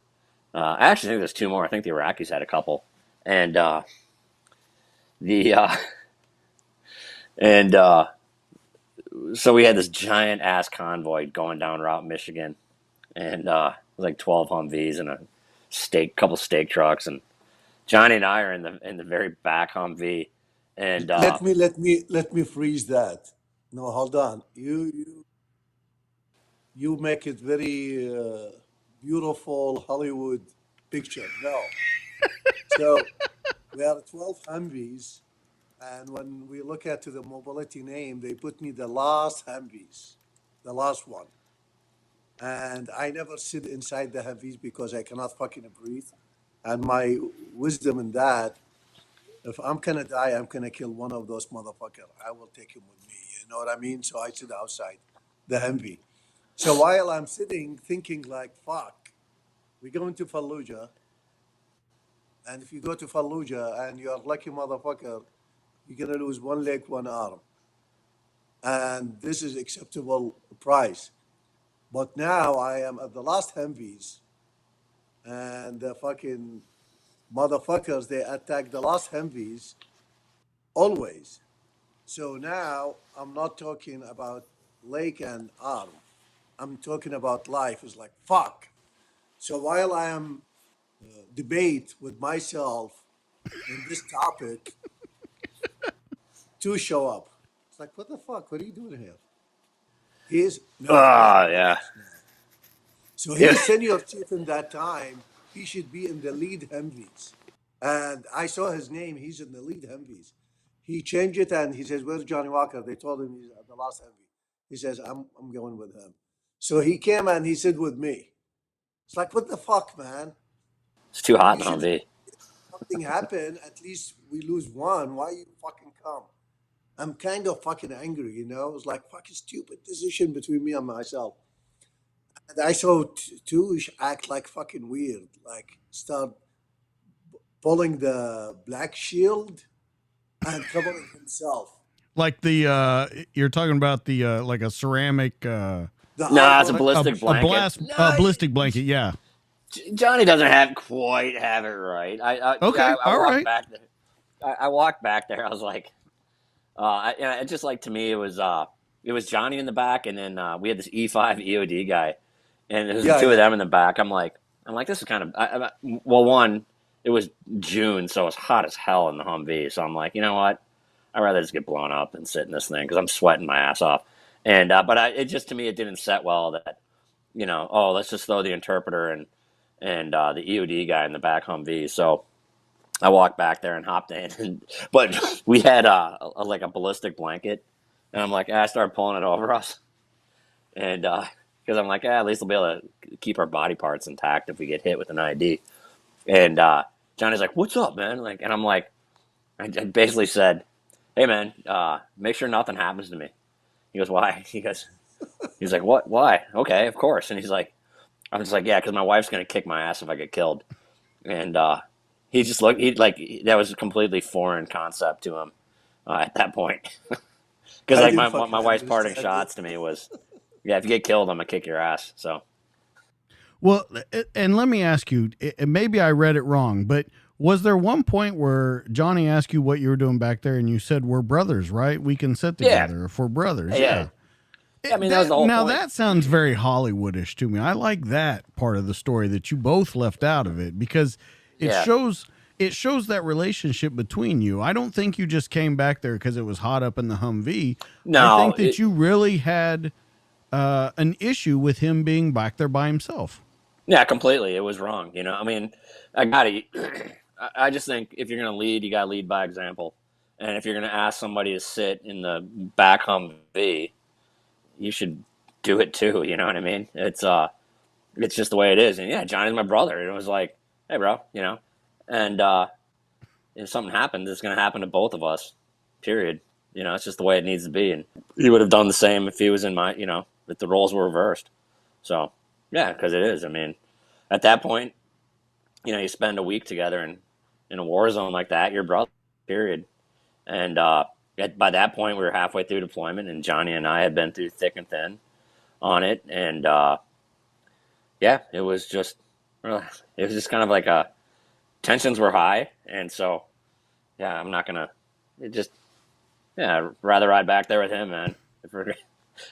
I actually think there's two more. I think the Iraqis had a couple, and the and so we had this giant ass convoy going down Route Michigan, and it was like 12 Humvees and a couple steak trucks, and Johnny and I are in the very back Humvee, and Let me freeze that. No, hold on. You make it very beautiful Hollywood picture. No. So we are 12 Humvees, and when we look at the mobility name, they put me the last Humvees, the last one. And I never sit inside the Humvees because I cannot fucking breathe. And my wisdom in that, if I'm gonna die, I'm gonna kill one of those motherfuckers. I will take him with me. You know what I mean? So I sit outside the Humvee. So while I'm sitting thinking like, fuck, we're going to Fallujah. And if you go to Fallujah and you're a lucky motherfucker, you're gonna lose one leg, one arm. And this is acceptable price. But now I am at the last Humvees, and the fucking motherfuckers, they attack the last Humvees always. So now I'm not talking about leg and arm. I'm talking about life. It's like, fuck. So while I am debate with myself in this topic, two show up. It's like, what the fuck? What are you doing here? He's no. yeah. So he's senior chief in that time. He should be in the lead Humvees. And I saw his name. He's in the lead Humvees. He changed it and he says, "Where's Johnny Walker?" They told him he's at the last Humvee. He says, I'm going with him." So he came and he said with me. It's like, what the fuck, man? It's too hot You in should Humvee. something happen. At least we lose one. Why you fucking come? I'm kind of fucking angry, you know? It's like fucking stupid decision between me and myself. And I saw Tush act like fucking weird, like start pulling the black shield and covering himself. Like the you're talking about the like a ceramic The No, it's a armor, ballistic blanket. ballistic blanket, yeah. Johnny doesn't quite have it right. Okay, I all walked right. back there. I walked back there. I was like, it just like to me it was Johnny in the back, and then we had this E5 EOD guy, and there's yeah, two of yeah. them in the back. I'm like, this is kind of well, one, it was June, so it's hot as hell in the Humvee. So I'm like, you know what? I'd rather just get blown up and sit in this thing because I'm sweating my ass off. And it just to me it didn't set well that let's just throw the interpreter and the EOD guy in the back Humvee. So I walked back there and hopped in, but we had like a ballistic blanket, and I'm like, I started pulling it over us, and because I'm like, at least we'll be able to keep our body parts intact if we get hit with an ID. And Johnny's like, "What's up, man?" Like, and I'm like, I basically said, "Hey, man, make sure nothing happens to me." He goes, "Why?" He's like, "What? Why?" Okay, of course. And he's like, I'm just like, "Yeah, because my wife's gonna kick my ass if I get killed." And he just looked. That was a completely foreign concept to him at that point. Because I like didn't my fucking wife's parting understand shots it. to me was, "Yeah, if you get killed, I'm gonna kick your ass." So Well, and let me ask you, maybe I read it wrong, but was there one point where Johnny asked you what you were doing back there and you said, we're brothers, right? We can sit Yeah, together if we're brothers. yeah. I mean, that was the That, whole now point. that sounds very Hollywoodish to me. I like that part of the story that you both left out of it because it Yeah. shows that relationship between you. I don't think you just came back there because it was hot up in the Humvee. I No, think that you really had an issue with him being back there by himself. yeah, completely. It was wrong. You know, I mean, I gotta. I just think if you're gonna lead, you gotta lead by example. And if you're gonna ask somebody to sit in the back Humvee, you should do it too. You know what I mean? It's just the way it is. And yeah, Johnny's my brother. It was like, hey, bro, you know, and if something happens, it's gonna happen to both of us. Period. You know, it's just the way it needs to be. And he would have done the same if he was in my, you know, if the roles were reversed. So yeah, because it is. I mean, at that point, you know, you spend a week together in a war zone like that, your brother, period. And by that point, we were halfway through deployment, and Johnny and I had been through thick and thin on it. And yeah, it was just kind of like tensions were high, and so yeah, I'm not gonna it just yeah, I'd rather ride back there with him, man. If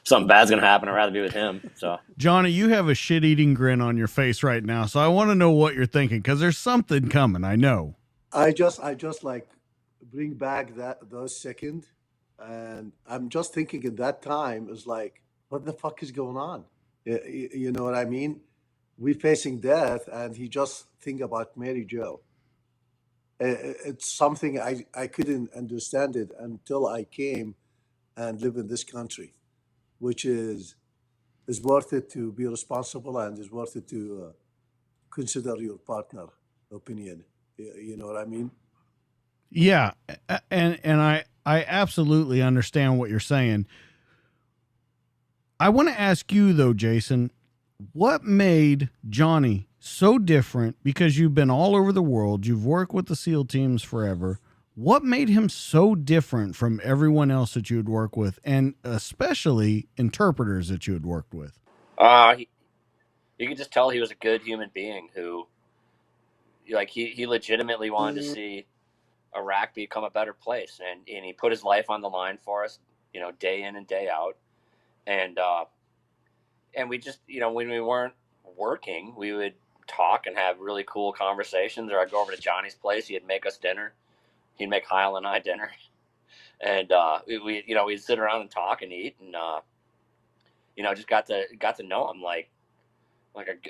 something bad's gonna happen, I'd rather be with him. So Johnny, you have a shit-eating grin on your face right now, so I want to know what you're thinking because there's something coming. I know. I just like bring back those second, and I'm just thinking at that time is like, what the fuck is going on? You know what I mean? We facing death, and he just think about Mary Joe. It's something I couldn't understand it until I came and live in this country, which is worth it to be responsible and is worth it to consider your partner opinion. You know what I mean? Yeah, and I absolutely understand what you're saying. I want to ask you though, Jason, what made Johnny so different? Because you've been all over the world, you've worked with the SEAL teams forever. What made him so different from everyone else that you had worked with, and especially interpreters that you had worked with? he, you could just tell he was a good human being who, like, he legitimately wanted to see Iraq become a better place, and he put his life on the line for us, you know, day in and day out. And we just, you know, when we weren't working, we would talk and have really cool conversations. Or I'd go over to Johnny's place. He'd make us dinner. He'd make Heil and I dinner, and you know, we'd sit around and talk and eat, and you know, just got to know him like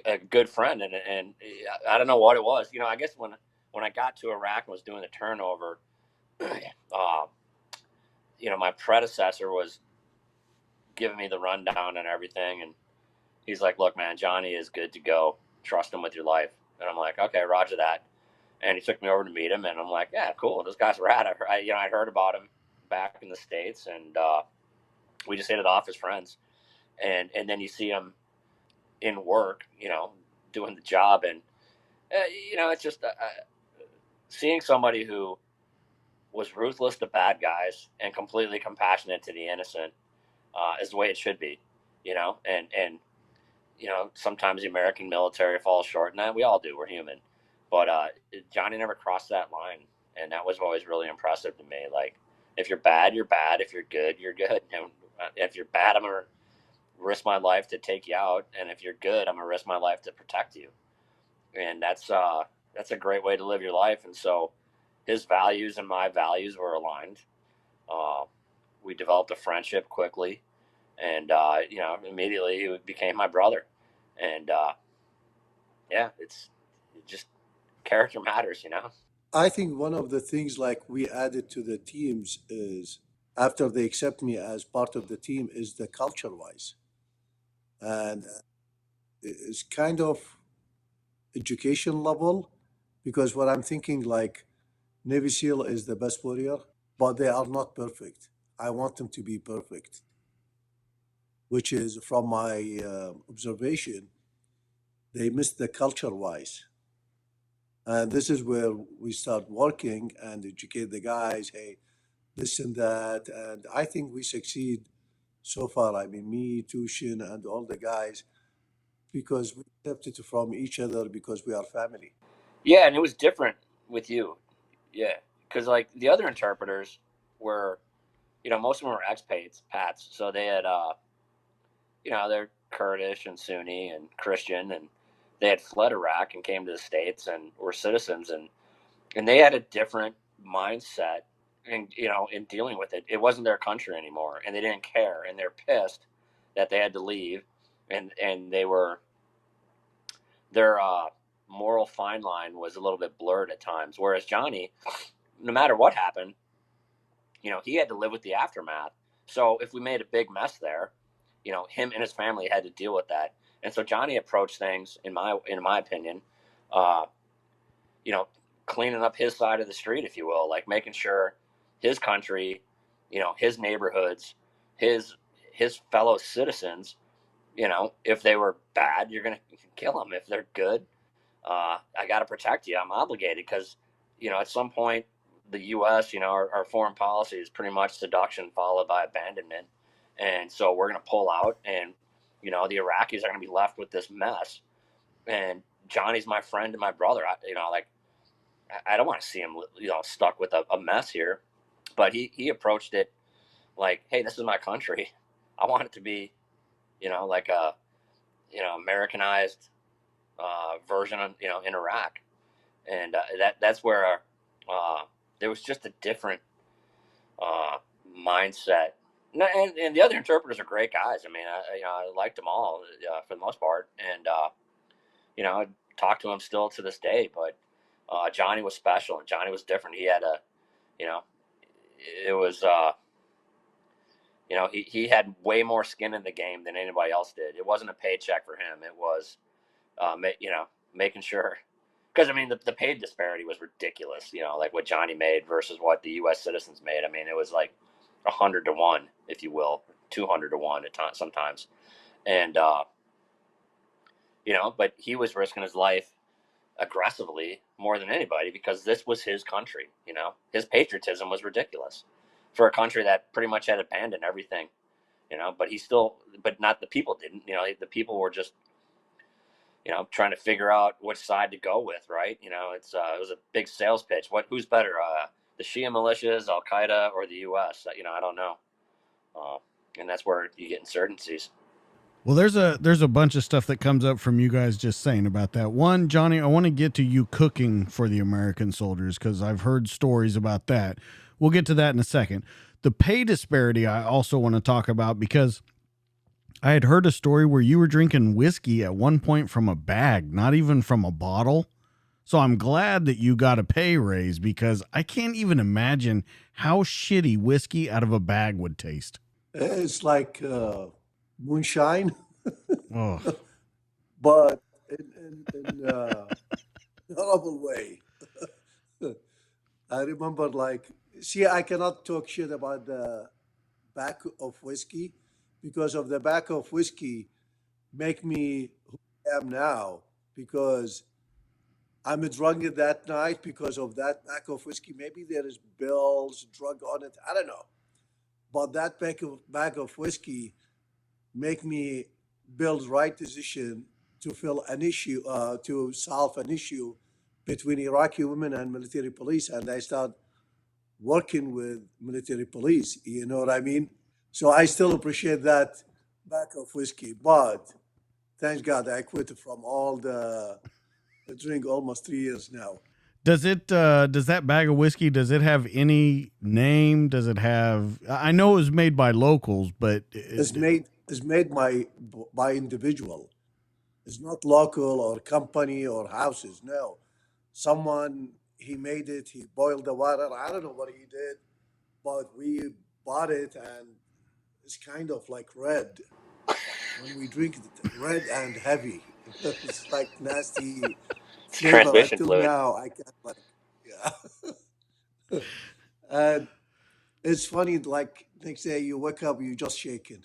a good friend. And I don't know what it was. You know, I guess when I got to Iraq and was doing the turnover, you know, my predecessor was giving me the rundown and everything, and he's like, "Look, man, Johnny is good to go. Trust him with your life." And I'm like, "Okay, Roger that." And he took me over to meet him, and I'm like, "Yeah, cool. This guy's rad." You know, I'd heard about him back in the States, and we just hit it off as friends. And then you see him in work, you know, doing the job, and you know, it's just seeing somebody who was ruthless to bad guys and completely compassionate to the innocent is the way it should be, you know. And you know, sometimes the American military falls short in that. We all do. We're human. But Johnny never crossed that line, and that was always really impressive to me. Like, if you're bad, you're bad. If you're good, you're good. And if you're bad, I'm gonna risk my life to take you out, and if you're good, I'm gonna risk my life to protect you. And that's a great way to live your life. And so, his values and my values were aligned. Uh, we developed a friendship quickly, and you know, immediately he became my brother. And yeah, it just character matters, you know. I think one of the things like we added to the teams is after they accept me as part of the team is the culture wise, and it's kind of education level because what I'm thinking like Navy SEAL is the best warrior, but they are not perfect. I want them to be perfect, which is from my observation, they miss the culture wise. And this is where we start working and educate the guys, hey, this and that. And I think we succeed so far. I mean, me, Tuschen, and all the guys, because we accepted from each other because we are family. Yeah, and it was different with you. Yeah, because like the other interpreters were, most of them were expats, so they had, they're Kurdish and Sunni and Christian, and they had fled Iraq and came to the States and were citizens, and they had a different mindset, in dealing with it. It wasn't their country anymore, and they didn't care, and they're pissed that they had to leave, and their moral fine line was a little bit blurred at times. Whereas Johnny, no matter what happened, he had to live with the aftermath. So if we made a big mess there, him and his family had to deal with that. And so Johnny approached things, in my opinion, uh, cleaning up his side of the street, if you will, like making sure his country, his neighborhoods, his fellow citizens, if they were bad, you're gonna kill them. If they're good, I got to protect you. I'm obligated because, at some point, the U.S., our foreign policy is pretty much seduction followed by abandonment. And so we're going to pull out, and, the Iraqis are going to be left with this mess. And Johnny's my friend and my brother. I don't want to see him, stuck with a mess here. But he approached it like, hey, this is my country. I want it to be, like a, Americanized version, in Iraq, and that's where there was just a different mindset. And the other interpreters are great guys. I mean, I liked them all for the most part, and I talk to him still to this day. But Johnny was special, and Johnny was different. He had a, it was. He had way more skin in the game than anybody else did. It wasn't a paycheck for him. It was, making sure, because I mean the pay disparity was ridiculous. Like what Johnny made versus what the U.S. citizens made. I mean, it was like 100 to 1, if you will, 200 to 1 at times sometimes, and but he was risking his life aggressively more than anybody because this was his country. His patriotism was ridiculous for a country that pretty much had abandoned everything. But but not the people didn't. The people were just trying to figure out which side to go with, right? It was a big sales pitch. Who's better, the Shia militias, Al Qaeda, or the U.S.? I don't know, and that's where you get insurgencies. Well, there's a bunch of stuff that comes up from you guys just saying about that. One, Johnny, I want to get to you cooking for the American soldiers because I've heard stories about that. We'll get to that in a second. The pay disparity I also want to talk about because I had heard a story where you were drinking whiskey at one point from a bag, not even from a bottle. So I'm glad that you got a pay raise because I can't even imagine how shitty whiskey out of a bag would taste. It's like moonshine, Oh, but in a horrible way. I remember, I cannot talk shit about the back of whiskey because of the back of whiskey make me who I am now because I'm drunk that night because of that back of whiskey. Maybe there is bills, drug on it. I don't know. But that bag of whiskey make me build right decision to fill an issue, to solve an issue between Iraqi women and military police. And I start working with military police. You know what I mean? So I still appreciate that bag of whiskey. But thank God I quit from all the drink almost 3 years now. does that bag of whiskey, does it have any name? Does it have, I know it was made by locals, but It's made by individual. It's not local or company or houses. No, someone he made it. He boiled the water. I don't know what he did, but we bought it and it's kind of like red. When we drink it, red and heavy. It's like nasty flavor. Transmission Until fluid. now, I can't yeah. And it's funny. Like next day you wake up, you just shaking.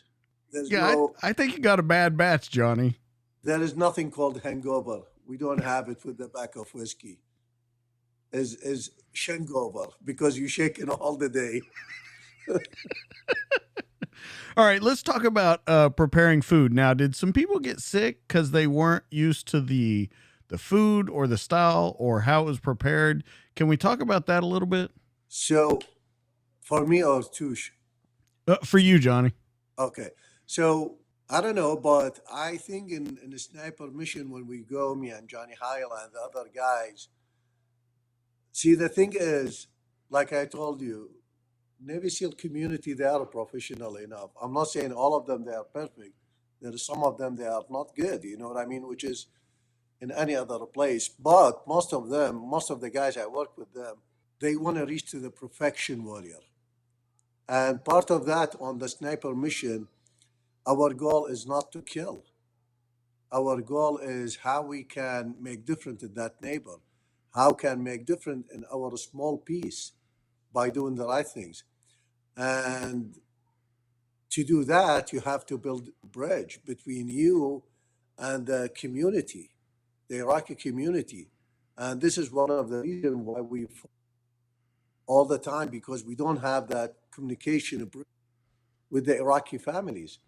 There's yeah, no. I think you got a bad batch, Johnny. There is nothing called hangover. We don't have it with the back of whiskey. Is shangover because you shaking all the day. All right, let's talk about preparing food. Now, did some people get sick because they weren't used to the food or the style or how it was prepared? Can we talk about that a little bit? So for me or Tush, For you, Johnny. okay. So I don't know, but I think in the sniper mission when we go, me and Johnny Heil and the other guys, see the thing is, like I told you, Navy SEAL community, they are professional enough. I'm not saying all of them they are perfect. There are some of them they are not good, you know what I mean? Which is in any other place. But most of them, most of the guys I work with them, they want to reach to the perfection warrior. And part of that on the sniper mission, our goal is not to kill. Our goal is how we can make different in that neighbor, how can make different in our small piece by doing the right things. And to do that, you have to build a bridge between you and the community, the Iraqi community. And this is one of the reasons why we all the time, because we don't have that communication with the Iraqi families.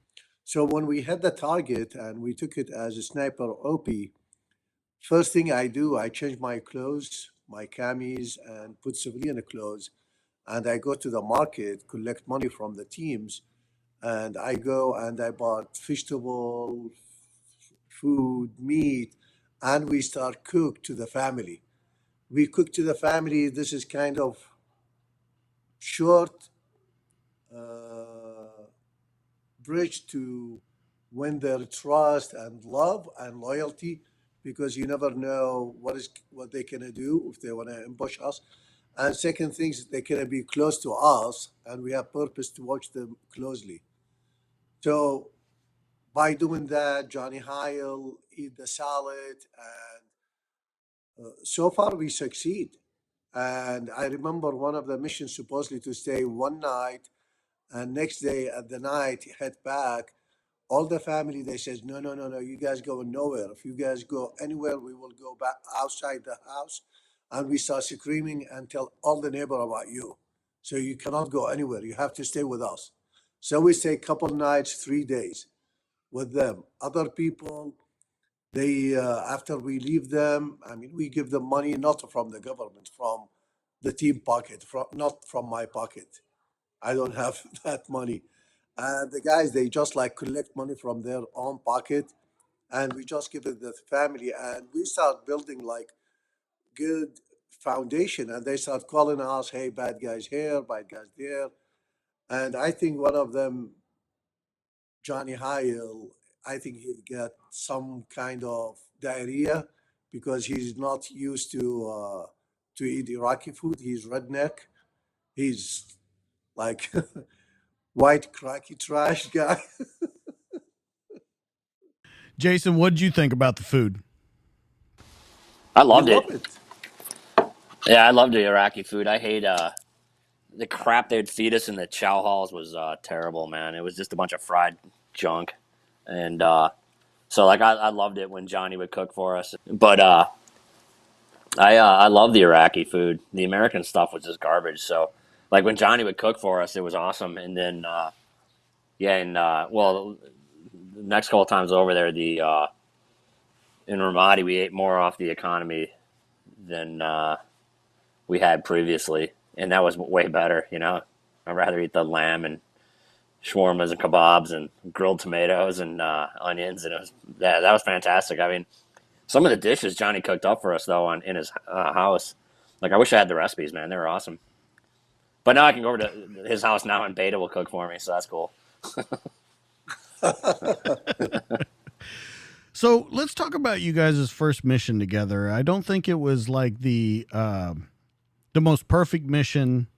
So when we had the target and we took it as a sniper OP, first thing I do, I change my clothes, my camis, and put civilian clothes. And I go to the market, collect money from the teams, and I go and I bought vegetable, food, meat, and we start cook to the family. We cook to the family. This is kind of short uh, bridge to win their trust and love and loyalty, because you never know what they gonna do if they want to ambush us. And second things, they can be close to us, and we have purpose to watch them closely. So by doing that, Johnny Heil eat the salad, and so far we succeed. And I remember one of the missions supposedly to stay one night, and next day at the night head back. All the family they says no, no, no, no. You guys go nowhere. If you guys go anywhere, we will go back outside the house, and we start screaming and tell all the neighbor about you. So you cannot go anywhere. You have to stay with us. So we stay couple nights, 3 days with them. Other people, they after we leave them, I mean, we give them money not from the government, from the team pocket, from not from my pocket. I don't have that money. And the guys, they just like collect money from their own pocket, and we just give it to the family, and we start building like good foundation. And they start calling us, hey, bad guys here, bad guys there. And I think one of them, Johnny Heil, I think he got some kind of diarrhea because he's not used to eat Iraqi food. He's redneck. He's like white cracky trash guy. Jason, what did you think about the food? I You loved it. love it. Yeah, I loved the Iraqi food. I hate the crap they'd feed us in the chow halls was terrible, man. It was just a bunch of fried junk, and so like I loved it when Johnny would cook for us. But I love the Iraqi food. The American stuff was just garbage. So like when Johnny would cook for us, it was awesome. And then yeah, and well, the next couple of times over there, the in Ramadi, we ate more off the economy than we had previously, and that was way better. You know, I'd rather eat the lamb and shawarmas and kebabs and grilled tomatoes and onions, and it was yeah, that was fantastic. I mean, some of the dishes Johnny cooked up for us though in his house, like I wish I had the recipes, man. They were awesome. But now I can go over to his house now, and Beta will cook for me, so that's cool. So let's talk about you guys' first mission together. I don't think it was like the most perfect mission,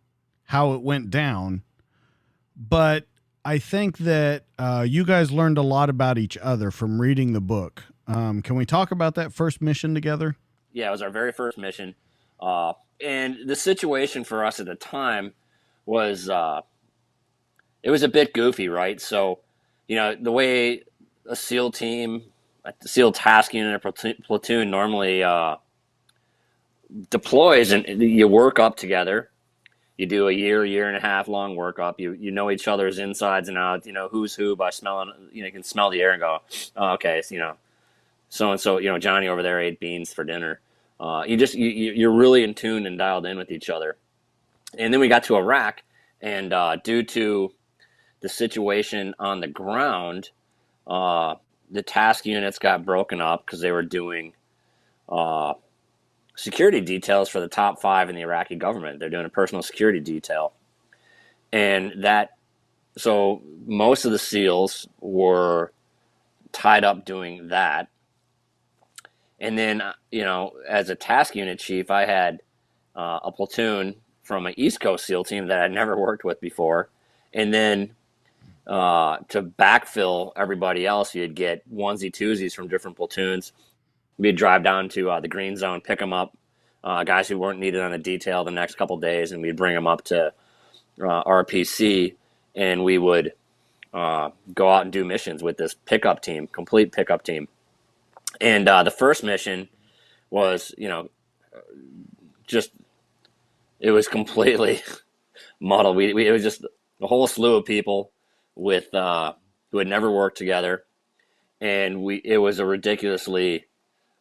how it went down, but I think that you guys learned a lot about each other from reading the book. Can we talk about that first mission together? Yeah, it was our very first mission, and the situation for us at the time was it was a bit goofy, right? So, you know, the way a SEAL team, a SEAL task unit, or platoon normally deploys, and you work up together, You do a year and a half long workup. You know each other's insides and outs. You know who's who by smelling. You can smell the air and go, oh, okay, so, so and so. Johnny over there ate beans for dinner. You're really in tune and dialed in with each other. And then we got to Iraq, and due to the situation on the ground, the task units got broken up because they were doing security details for the top 5 in the Iraqi government. They're doing a personal security detail. And so most of the SEALs were tied up doing that. And then, as a task unit chief, I had a platoon from an East Coast SEAL team that I'd never worked with before. And then to backfill everybody else, you'd get onesie-twosies from different platoons. We'd drive down to the green zone, pick them up, guys who weren't needed on a detail the next couple days, and we'd bring them up to RPC, and we would go out and do missions with this complete pickup team. And the first mission was, it was completely muddled. It was just a whole slew of people with who had never worked together, and it was a ridiculously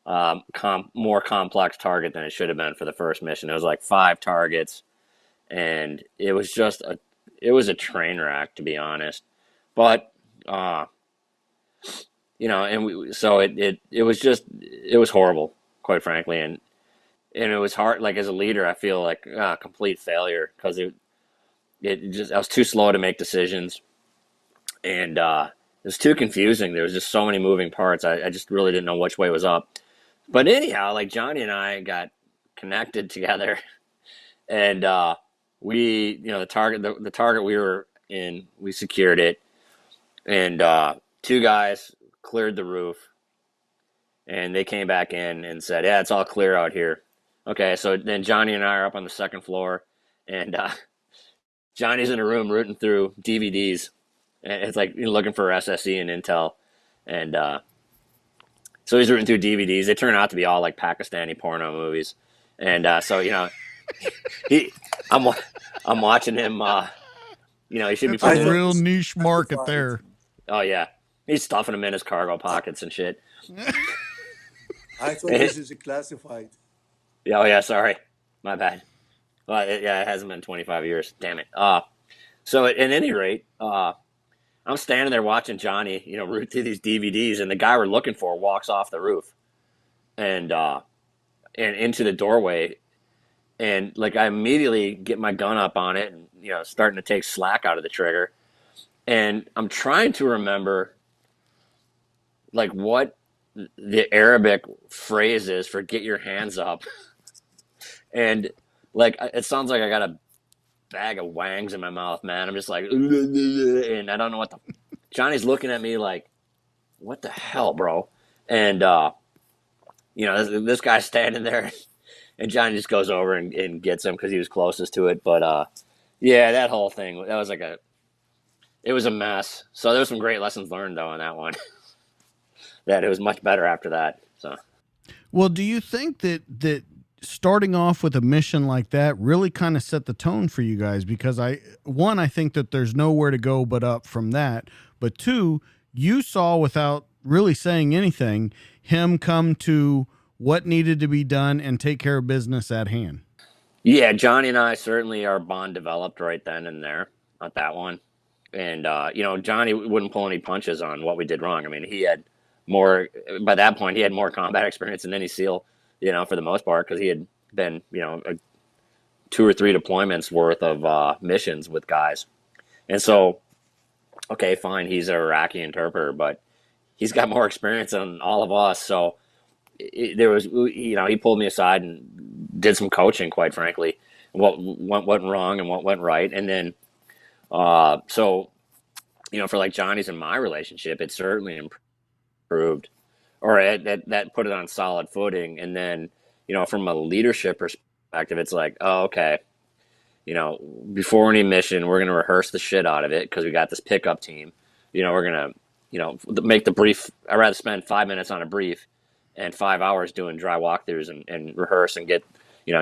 more complex target than it should have been for the first mission. It was like 5 targets, and it was just a train wreck, to be honest. But it was horrible, quite frankly, and it was hard. Like, as a leader, I feel like complete failure, because I was too slow to make decisions, and it was too confusing. There was just so many moving parts. I just really didn't know which way was up. But anyhow, like, Johnny and I got connected together, and we, the target we were in, we secured it, and 2 guys cleared the roof, and they came back in and said, yeah, it's all clear out here. Okay, so then Johnny and I are up on the 2nd floor, and Johnny's in a room rooting through DVDs, and it's like looking for SSE and Intel, and so he's rooting through DVDs. They turn out to be all like Pakistani porno movies, and so I'm watching him. He should be a real niche market there. Oh yeah, he's stuffing them in his cargo pockets and shit. I thought this is a classified. Oh yeah, sorry, my bad. Well, it hasn't been 25 years. Damn it. So at any rate, I'm standing there watching Johnny, root through these DVDs, and the guy we're looking for walks off the roof and into the doorway, and like, I immediately get my gun up on it and starting to take slack out of the trigger, and I'm trying to remember like what the Arabic phrase is for "get your hands up," and like, it sounds like I got a bag of wangs in my mouth, man. I'm just like, and I don't know what Johnny's looking at me like, what the hell, bro? And this guy's standing there, and Johnny just goes over and gets him because he was closest to it. But yeah, that whole thing, that was it was a mess. So there was some great lessons learned though on that one. That it was much better after that. So, well, do you think that starting off with a mission like that really kind of set the tone for you guys? Because I think that there's nowhere to go but up from that. But 2, you saw, without really saying anything, him come to what needed to be done and take care of business at hand. Yeah, Johnny and I, certainly our bond developed right then and there on that one. And, Johnny wouldn't pull any punches on what we did wrong. I mean, by that point, he had more combat experience than any SEAL, for the most part, because he had been, 2 or 3 deployments worth of missions with guys. And so, okay, fine, he's an Iraqi interpreter, but he's got more experience than all of us. So he pulled me aside and did some coaching, quite frankly, what went wrong and what went right. And then, for like Johnny's and my relationship, it certainly improved, or that put it on solid footing. And then, from a leadership perspective, it's like, oh, okay, before any mission, we're going to rehearse the shit out of it because we got this pickup team. We're going to, make the brief. I'd rather spend 5 minutes on a brief and 5 hours doing dry walkthroughs and rehearse and get,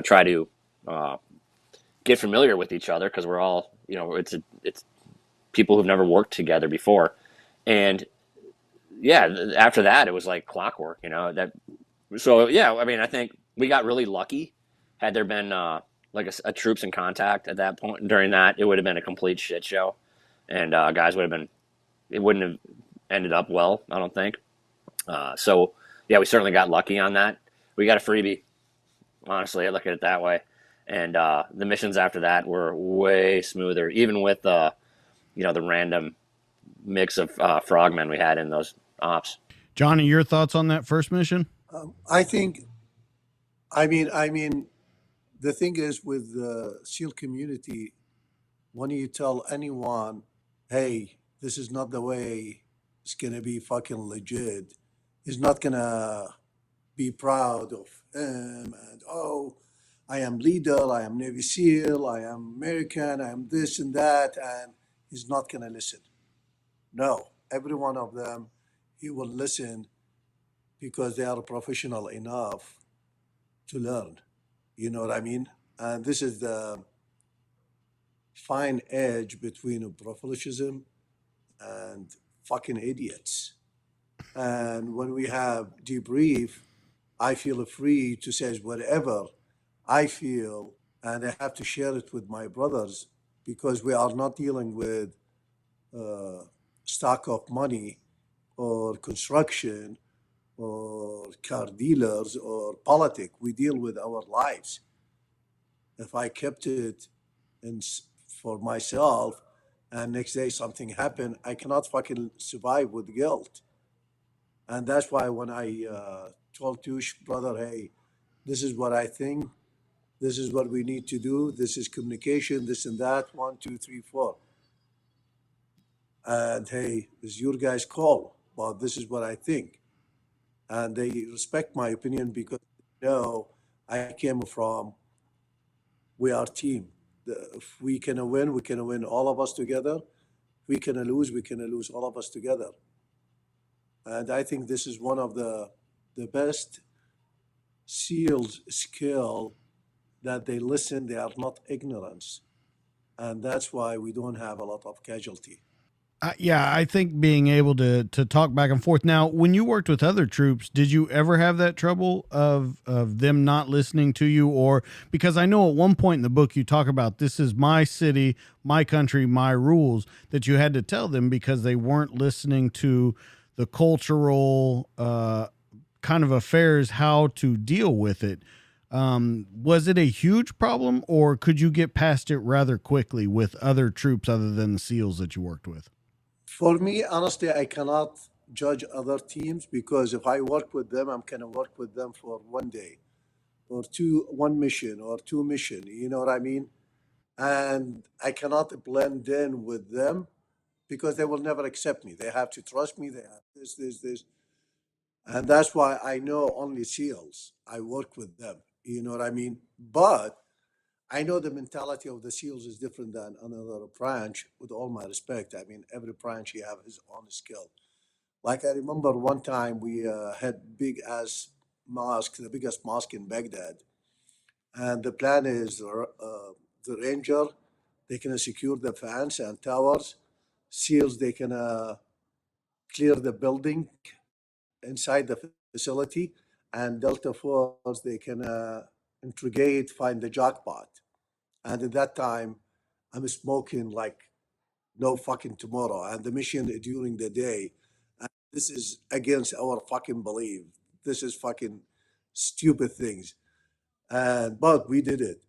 try to, get familiar with each other because we're all, it's people who've never worked together before. And yeah, after that, it was like clockwork, So yeah, I mean, I think we got really lucky. Had there been like a troops in contact at that point during that, it would have been a complete shit show, and guys would have been. It wouldn't have ended up well, I don't think. So yeah, we certainly got lucky on that. We got a freebie. Honestly, I look at it that way. And the missions after that were way smoother, even with the random mix of frogmen we had in those ops. Johnny, your thoughts on that first mission? I think, I mean, the thing is with the SEAL community, when you tell anyone, hey, this is not the way it's gonna be fucking legit, he's not gonna be proud of him and oh, I am leader, I am Navy SEAL, I am American, I am this and that, and he's not gonna listen. No, every one of them, he will listen because they are professional enough to learn. You know what I mean? And this is the fine edge between professionalism and fucking idiots. And when we have debrief, I feel free to say whatever I feel, and I have to share it with my brothers because we are not dealing with stock of money or construction or car dealers or politics. We deal with our lives. If I kept it in, for myself and next day something happened, I cannot fucking survive with guilt. And that's why when I told Tush, brother, hey, this is what I think, this is what we need to do, this is communication, this and that, one, two, three, four. And hey, this is your guys' call, but this is what I think. And they respect my opinion because they know I came from, we are team. If we can win, we can win all of us together. If we can lose, we can lose all of us together. And I think this is one of the best SEALs skill that they listen, they are not ignorance. And that's why we don't have a lot of casualty. Yeah, I think being able to talk back and forth. Now, when you worked with other troops, did you ever have that trouble of them not listening to you? Or because I know at one point in the book you talk about this is my city, my country, my rules, that you had to tell them because they weren't listening to the cultural kind of affairs, how to deal with it. Was it a huge problem, or could you get past it rather quickly with other troops other than the SEALs that you worked with? For me, honestly, I cannot judge other teams because if I work with them, I'm gonna work with them for one day or two, one mission or two mission. You know what I mean? And I cannot blend in with them because they will never accept me. They have to trust me. They have this, and that's why I know only SEALs. I work with them. You know what I mean? But I know the mentality of the SEALs is different than another branch. With all my respect, I mean every branch he have his own skill. Like I remember one time we had big ass mosque, the biggest mosque in Baghdad, and the plan is the ranger they can secure the fence and towers. SEALs they can clear the building inside the facility, and Delta Force they can interrogate, find the jackpot. And at that time, I'm smoking like no fucking tomorrow. And the mission during the day, and this is against our fucking belief. This is fucking stupid things. And but we did it.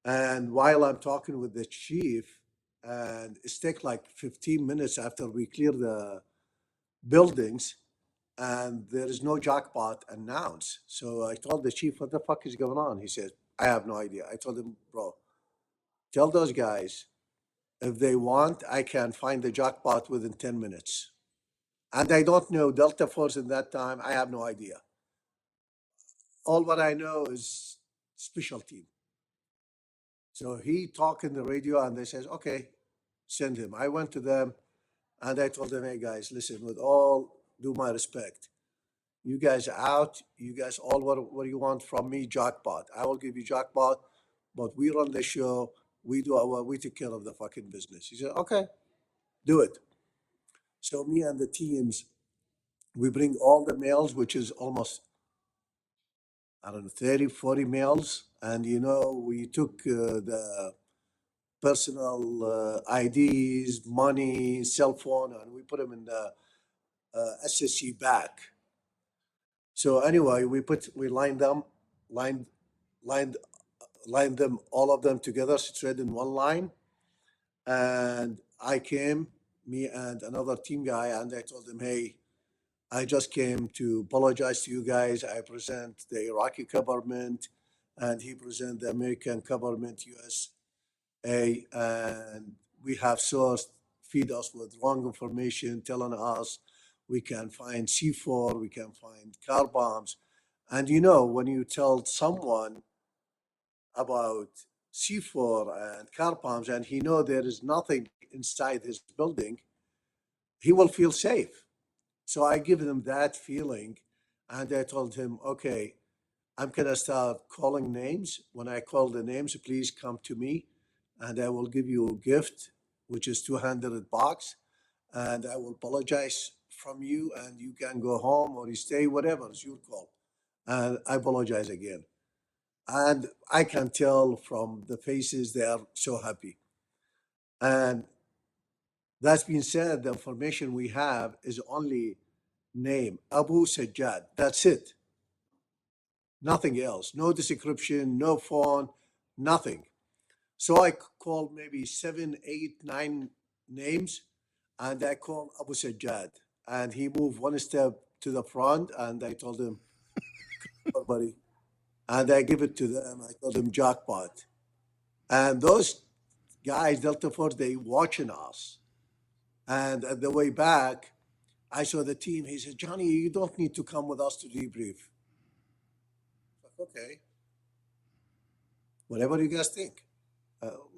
And while I'm talking with the chief, and it's take like 15 minutes after we clear the buildings, and there is no jackpot announced. So I told the chief, "What the fuck is going on?" He said, "I have no idea." I told him, "Bro, tell those guys if they want, I can find the jackpot within 10 minutes." And I don't know Delta Force in that time. I have no idea. All what I know is special team. So he talked in the radio and they says, okay, send him. I went to them and I told them, hey guys, listen, with all due my respect, you guys are out. You guys all what you want from me, jackpot. I will give you jackpot, but we run the show. We take care of the fucking business. He said, okay, do it. So me and the teams, we bring all the males, which is almost, I don't know, 30, 40 males. And, we took the personal IDs, money, cell phone, and we put them in the SSC bag. So anyway, we lined them, lined, lined, lined them, all of them together, straight in one line. And I came, me and another team guy, and I told him, hey, I just came to apologize to you guys. I present the Iraqi government, and he present the American government, USA, and we have sourced, feed us with wrong information, telling us we can find C4, we can find car bombs. And when you tell someone about C4 and car bombs, and he know there is nothing inside his building, he will feel safe. So I give him that feeling, and I told him, okay, I'm gonna start calling names. When I call the names, please come to me, and I will give you a gift, which is $200, and I will apologize from you, and you can go home or you stay, whatever is your call. And I apologize again. And I can tell from the faces they are so happy. And that's being said, the information we have is only name, Abu Sajjad. That's it. Nothing else. No description, no phone, nothing. So I called maybe 7, 8, 9 names, and I called Abu Sajjad. And he moved one step to the front, and I told him, come on, buddy. And I give it to them. I told them, jackpot. And those guys, Delta Force, they watching us. And at the way back, I saw the team. He said, Johnny, you don't need to come with us to debrief. Okay. Whatever you guys think.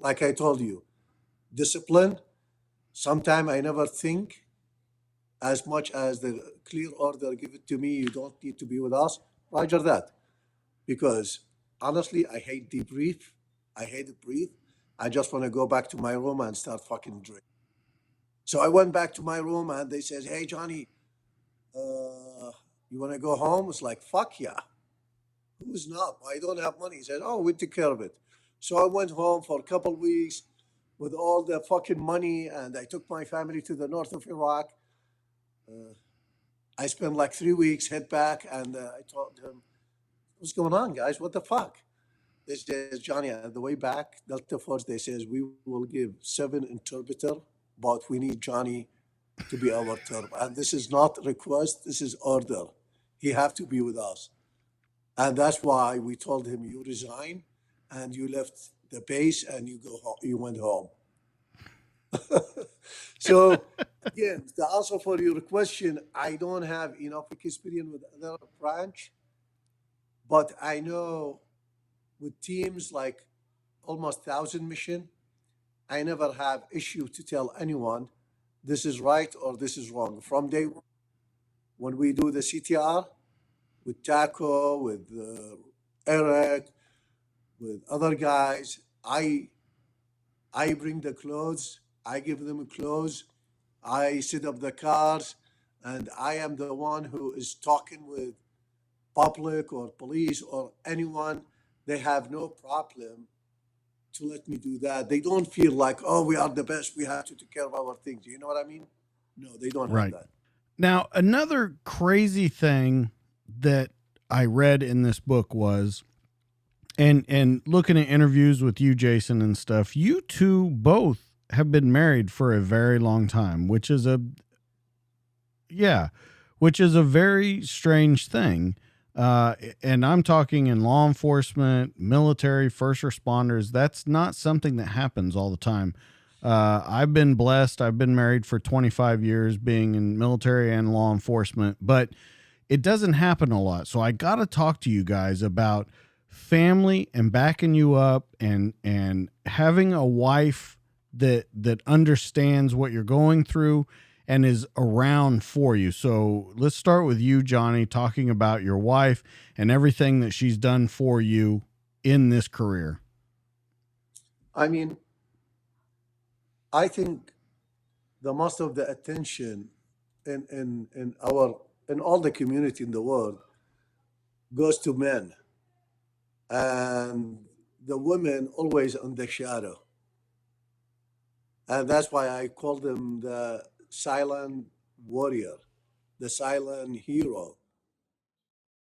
Like I told you, discipline. Sometimes I never think as much as the clear order give it to me. You don't need to be with us. Roger that. Because honestly, I hate debrief. I hate to breathe. I just want to go back to my room and start fucking drinking. So I went back to my room and they said, hey, Johnny, you want to go home? It's like, fuck yeah. Who's not? I don't have money. He said, oh, we took care of it. So I went home for a couple of weeks with all the fucking money, and I took my family to the north of Iraq. I spent like 3 weeks, head back, and I told them, what's going on, guys? What the fuck? They said, Johnny, on the way back, Delta Force, they says, we will give 7 interpreter, but we need Johnny to be our term. And this is not request, this is order. He have to be with us. And that's why we told him, you resign, and you left the base, and you go home, you went home. So again, the answer for your question, I don't have enough experience with other branch, but I know with teams like almost 1,000 mission, I never have issue to tell anyone this is right or this is wrong. From day one, when we do the CTR with Taco, with Eric, with other guys, I bring the clothes, I give them clothes, I set up the cars, and I am the one who is talking with public or police or anyone. They have no problem to let me do that. They don't feel like, oh, we are the best, we have to take care of our things. You know what I mean? No, they don't have that. Now, another crazy thing that I read in this book was, and looking at interviews with you, Jason, and stuff, you two both have been married for a very long time, which is a very strange thing. And I'm talking in law enforcement, military, first responders. That's not something that happens all the time. I've been blessed. I've been married for 25 years being in military and law enforcement, but it doesn't happen a lot. So I got to talk to you guys about family and backing you up and having a wife that understands what you're going through and is around for you. So let's start with you, Johnny, talking about your wife and everything that she's done for you in this career. I mean, I think the most of the attention in all the community in the world goes to men, and the women always on the shadow. And that's why I call them the silent warrior, the silent hero,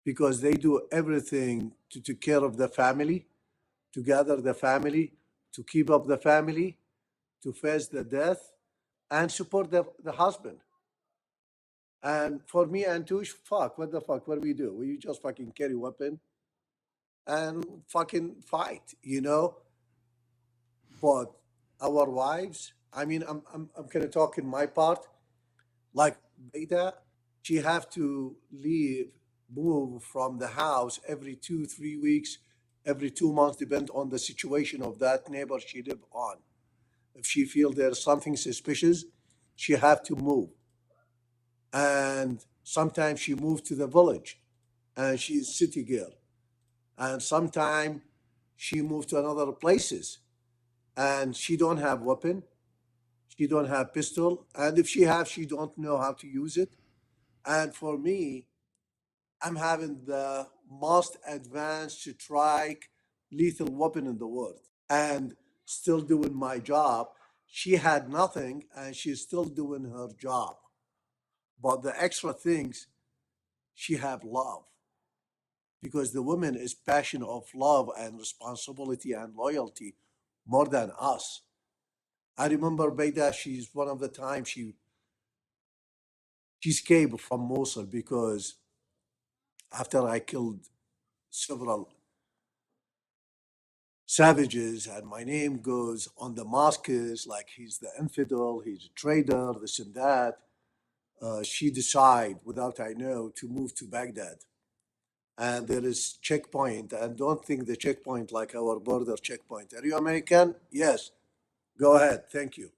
because they do everything to take care of the family, to gather the family, to keep up the family, to face the death, and support the husband. And for me and Tush, fuck, what the fuck, what do? We just fucking carry weapon and fucking fight, you know? But our wives, I mean, I'm gonna talk in my part, like Beta, she have to leave, move from the house every 2 3 weeks, every 2 months, depend on the situation of that neighbor she live on. If she feel there's something suspicious, she have to move. And sometimes she moved to the village, and she's city girl. And sometimes she moved to another places, and she don't have weapon, she don't have pistol, and if she have, she don't know how to use it. And for me, I'm having the most advanced strike lethal weapon in the world, and still doing my job. She had nothing, and she's still doing her job. But the extra things, she have love, because the woman is passion of love and responsibility and loyalty more than us. I remember Beda, she's one of the times she escaped from Mosul because after I killed several savages and my name goes on the mosques like he's the infidel, he's a traitor, this and that, she decide without I know to move to Baghdad. And there is checkpoint, and don't think the checkpoint like our border checkpoint. Are you American? Yes. Go ahead. Thank you.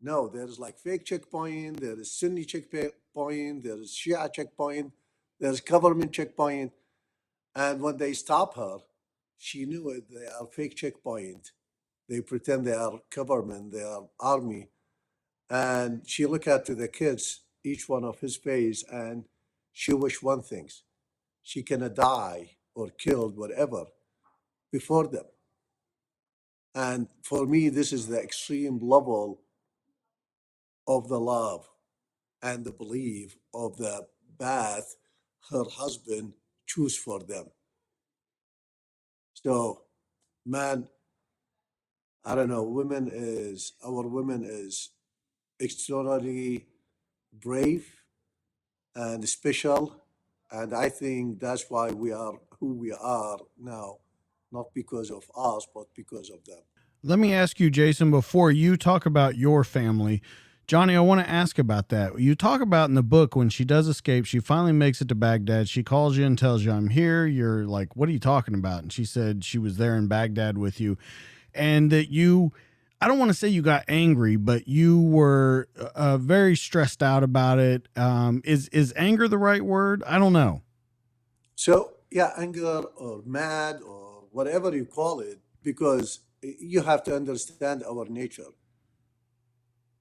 No, there's like fake checkpoint, there is Sunni checkpoint, there is Shia checkpoint, there's government checkpoint. And when they stop her, she knew it, they are fake checkpoint. They pretend they are government, they are army. And she look at to the kids, each one of his face, and she wish one thing. She can die or killed, whatever, before them. And for me, this is the extreme level of the love and the belief of the path her husband choose for them. So, man, I don't know. Our women is extraordinarily brave and special, and I think that's why we are who we are now, not because of us, but because of them. Let me ask you, Jason, before you talk about your family, Johnny, I want to ask about that. You talk about in the book when she does escape, she finally makes it to Baghdad. She calls you and tells you, I'm here. You're like, what are you talking about? And she said she was there in Baghdad with you. And that you, I don't want to say you got angry, but you were very stressed out about it. Is anger the right word? I don't know. So, yeah, anger or mad or whatever you call it, because you have to understand our nature.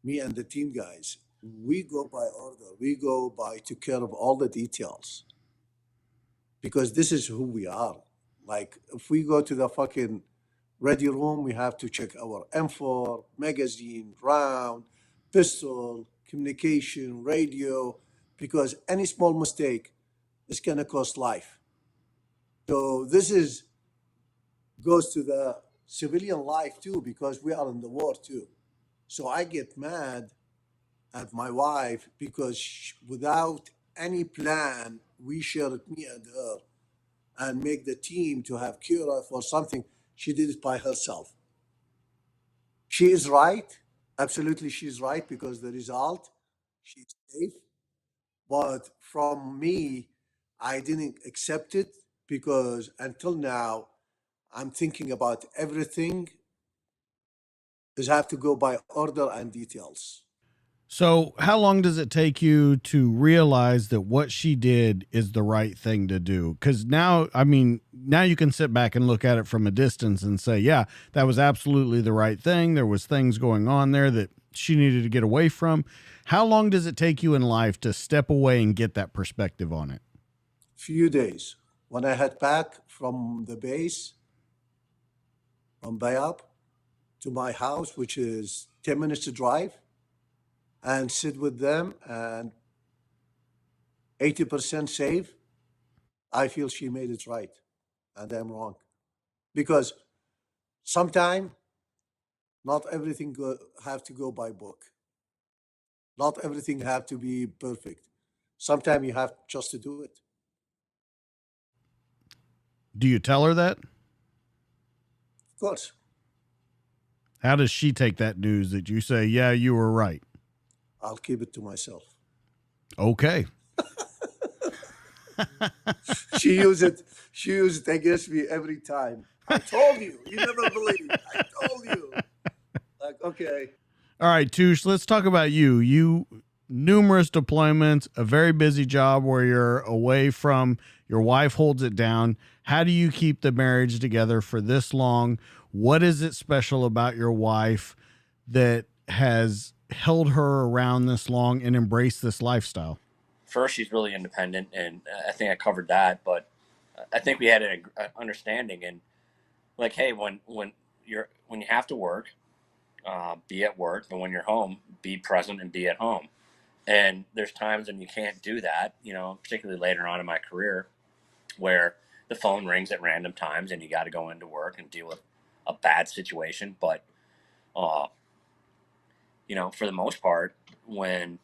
Me and the team guys, we go by order. We go by to care of all the details because this is who we are. Like if we go to the fucking ready room, we have to check our M4, magazine, round, pistol, communication, radio, because any small mistake is gonna cost life. So this is goes to the civilian life too, because we are in the war too. So I get mad at my wife because without any plan, we shared me and her and make the team to have cure for something. She did it by herself. She is right. Absolutely, she's right because the result, she's safe. But from me, I didn't accept it because until now, I'm thinking about everything is have to go by order and details. So, how long does it take you to realize that what she did is the right thing to do? Because now, I mean, now you can sit back and look at it from a distance and say, yeah, that was absolutely the right thing. There was things going on there that she needed to get away from. How long does it take you in life to step away and get that perspective on it? Few days. When I head back from the base, from Bayab to my house, which is 10 minutes to drive, and sit with them and 80% safe, I feel she made it right and I'm wrong. Because sometimes not everything have to go by book. Not everything have to be perfect. Sometimes you have just to do it. Do you tell her that? Of course, How does she take that news that you say, yeah, you were right? I'll keep it to myself. Okay. She used it. She used it against me every time. I told you. You never believe. I told you. Like, okay. All right, Tush, let's talk about you. You numerous deployments, a very busy job where you're away from your wife holds it down. How do you keep the marriage together for this long? What is it special about your wife that has held her around this long and embraced this lifestyle? First, she's really independent, and I think I covered that. But I think we had an understanding, and like, hey, when you have to work, be at work, and when you're home, be present and be at home. And there's times when you can't do that, particularly later on in my career, where the phone rings at random times and you got to go into work and deal with a bad situation. But, uh, for the most part, when,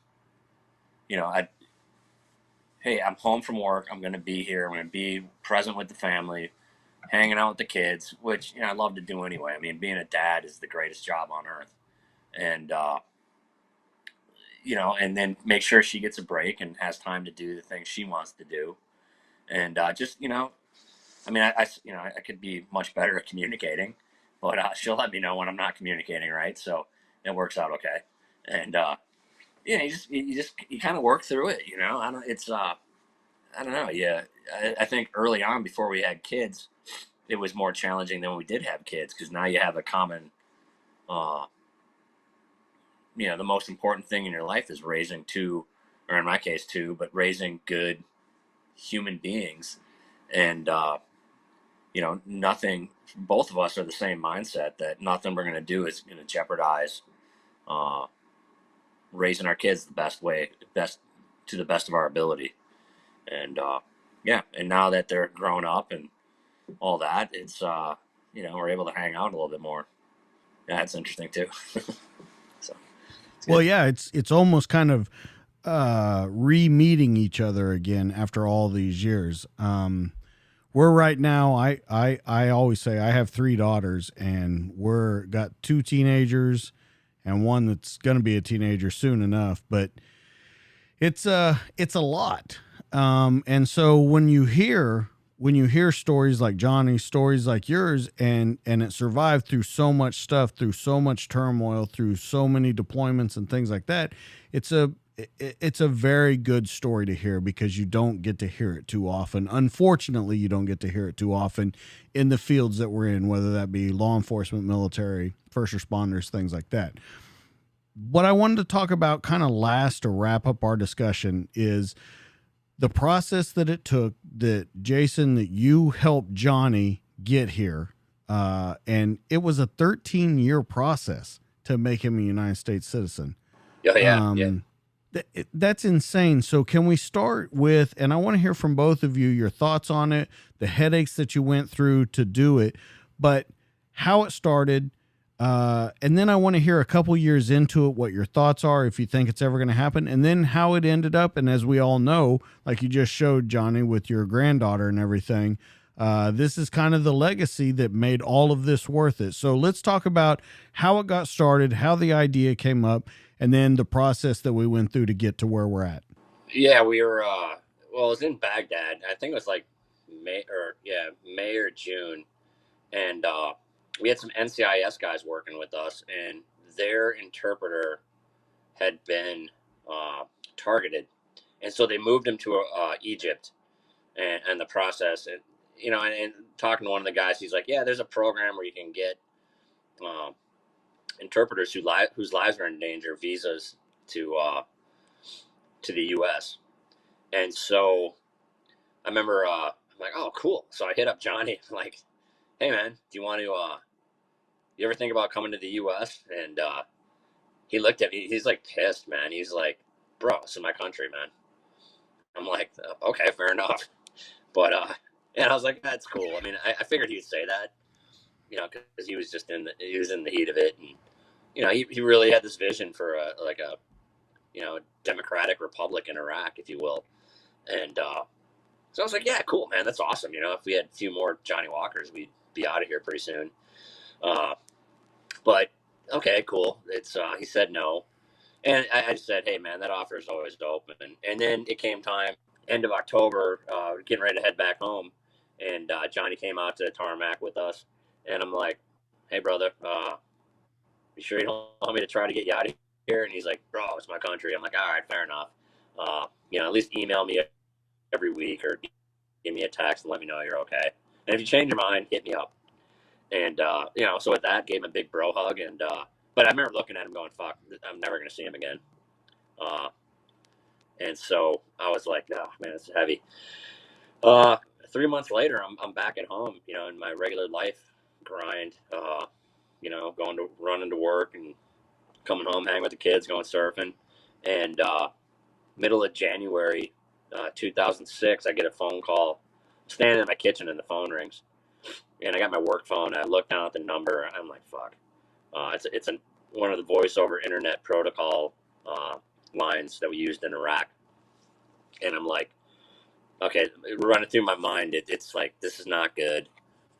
hey, I'm home from work, I'm going to be here, I'm going to be present with the family, hanging out with the kids, which, I love to do anyway. I mean, being a dad is the greatest job on earth. And, and then make sure she gets a break and has time to do the things she wants to do. And just, I mean, I could be much better at communicating, but she'll let me know when I'm not communicating right. So it works out okay. And, you kind of work through it, I don't know. Yeah. I think early on before we had kids, it was more challenging than when we did have kids. Cause now you have a common, uh, the most important thing in your life is raising two, or in my case two, but raising good human beings. And, nothing, both of us are the same mindset that nothing we're going to do is going to jeopardize uh, raising our kids the best to the best of our ability. And yeah, and now that they're grown up and all that, it's, we're able to hang out a little bit more. Yeah, that's interesting too. So, Well, yeah, it's almost kind of re-meeting each other again after all these years. We're right now, I always say I have 3 daughters, and we're got 2 teenagers and one that's going to be a teenager soon enough, but it's a lot. And so when you hear stories like Johnny's, stories like yours, and it survived through so much stuff, through so much turmoil, through so many deployments and things like that, it's a very good story to hear, because you don't get to hear it too often. Unfortunately, you don't get to hear it too often in the fields that we're in, whether that be law enforcement, military, first responders, things like that. What I wanted to talk about kind of last to wrap up our discussion is the process that it took, that Jason, that you helped Johnny get here. And it was a 13-year process to make him a United States citizen. yeah. That's insane. So can we start with, and I want to hear from both of you, your thoughts on it, the headaches that you went through to do it, but how it started. And then I want to hear a couple years into it, what your thoughts are, if you think it's ever going to happen, and then how it ended up. And as we all know, like you just showed, Johnny, with your granddaughter and everything, this is kind of the legacy that made all of this worth it. So let's talk about how it got started, how the idea came up, and then the process that we went through to get to where we're at. Yeah, we were, it was in Baghdad. I think it was like May or June. And we had some NCIS guys working with us, and their interpreter had been targeted, and so they moved him to Egypt, and the process, and and talking to one of the guys, he's like, yeah, there's a program where you can get interpreters whose lives are in danger visas to the U.S. And so I remember I'm like, oh, cool. So I hit up Johnny. I'm like, hey man, do you want to? You ever think about coming to the U.S.? And he looked at me. He's like pissed, man. He's like, bro, it's in my country, man. I'm like, okay, fair enough. But and I was like, that's cool. I mean, I figured he'd say that, because he was just he was in the heat of it, and he really had this vision for a democratic republic in Iraq, if you will. And so I was like, yeah, cool, man, that's awesome. If we had a few more Johnny Walkers, we'd be out of here pretty soon. But okay, cool. It's he said no, and I just said, hey man, that offer is always open. And then it came time, end of October, getting ready to head back home, and Johnny came out to the tarmac with us, and I'm like, hey brother, you sure you don't want me to try to get you out of here? And he's like, bro, it's my country. I'm like, all right, fair enough. At least email me every week or give me a text and let me know you're okay. And if you change your mind, hit me up. And so with that, gave him a big bro hug. And but I remember looking at him going, fuck, I'm never gonna see him again. And so I was like, oh man, it's heavy. 3 months later, I'm back at home, in my regular life grind. Running to work and coming home, hanging with the kids, going surfing. And middle of January 2006, I get a phone call. I'm standing in my kitchen and the phone rings. And I got my work phone. I look down at the number. I'm like, fuck. It's one of the voice over internet protocol lines that we used in Iraq. And I'm like, okay, running through my mind, it's like, this is not good.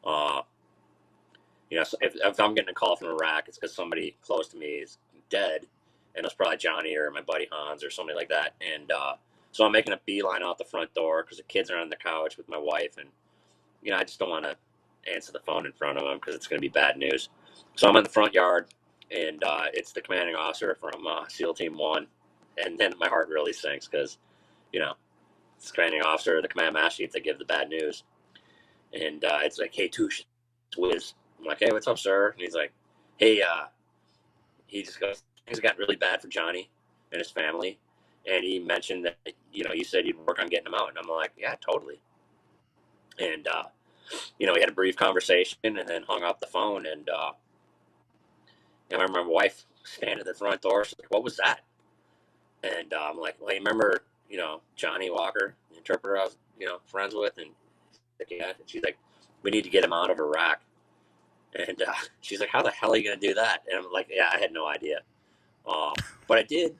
So if I'm getting a call from Iraq, it's because somebody close to me is dead, and it's probably Johnny or my buddy Hans or somebody like that. And so I'm making a beeline out the front door because the kids are on the couch with my wife, and I just don't want to answer the phone in front of them because it's going to be bad news. So I'm in the front yard, and it's the commanding officer from SEAL Team 1, and then my heart really sinks because it's the commanding officer, the command master chief that give the bad news, and it's like, hey Tuschen, it's Wiz. I'm like, hey, what's up, sir? And he's like, hey, he just goes, things got really bad for Johnny and his family. And he mentioned that, you said you'd work on getting him out. And I'm like, yeah, totally. And, we had a brief conversation and then hung up the phone. And I remember my wife standing at the front door. She's like, what was that? And I'm like, well, you remember, Johnny Walker, the interpreter I was, friends with? And yeah. And she's like, we need to get him out of Iraq. And she's like, how the hell are you going to do that? And I'm like, yeah, I had no idea. But I did.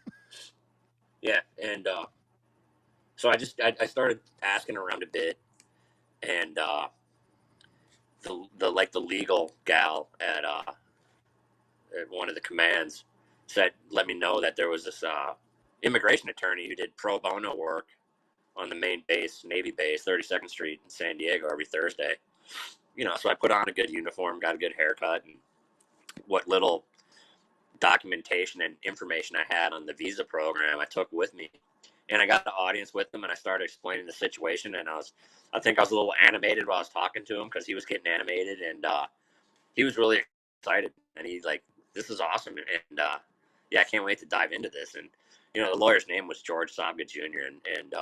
Yeah. And so I started asking around a bit. And the legal gal at one of the commands let me know that there was this immigration attorney who did pro bono work on the main base, Navy base, 32nd Street in San Diego every Thursday. So I put on a good uniform, got a good haircut, and what little documentation and information I had on the visa program I took with me. And I got the audience with him, and I started explaining the situation. And I think I was a little animated while I was talking to him because he was getting animated, and he was really excited. And he's like, "This is awesome!" And yeah, I can't wait to dive into this. And the lawyer's name was George Sabga Jr. And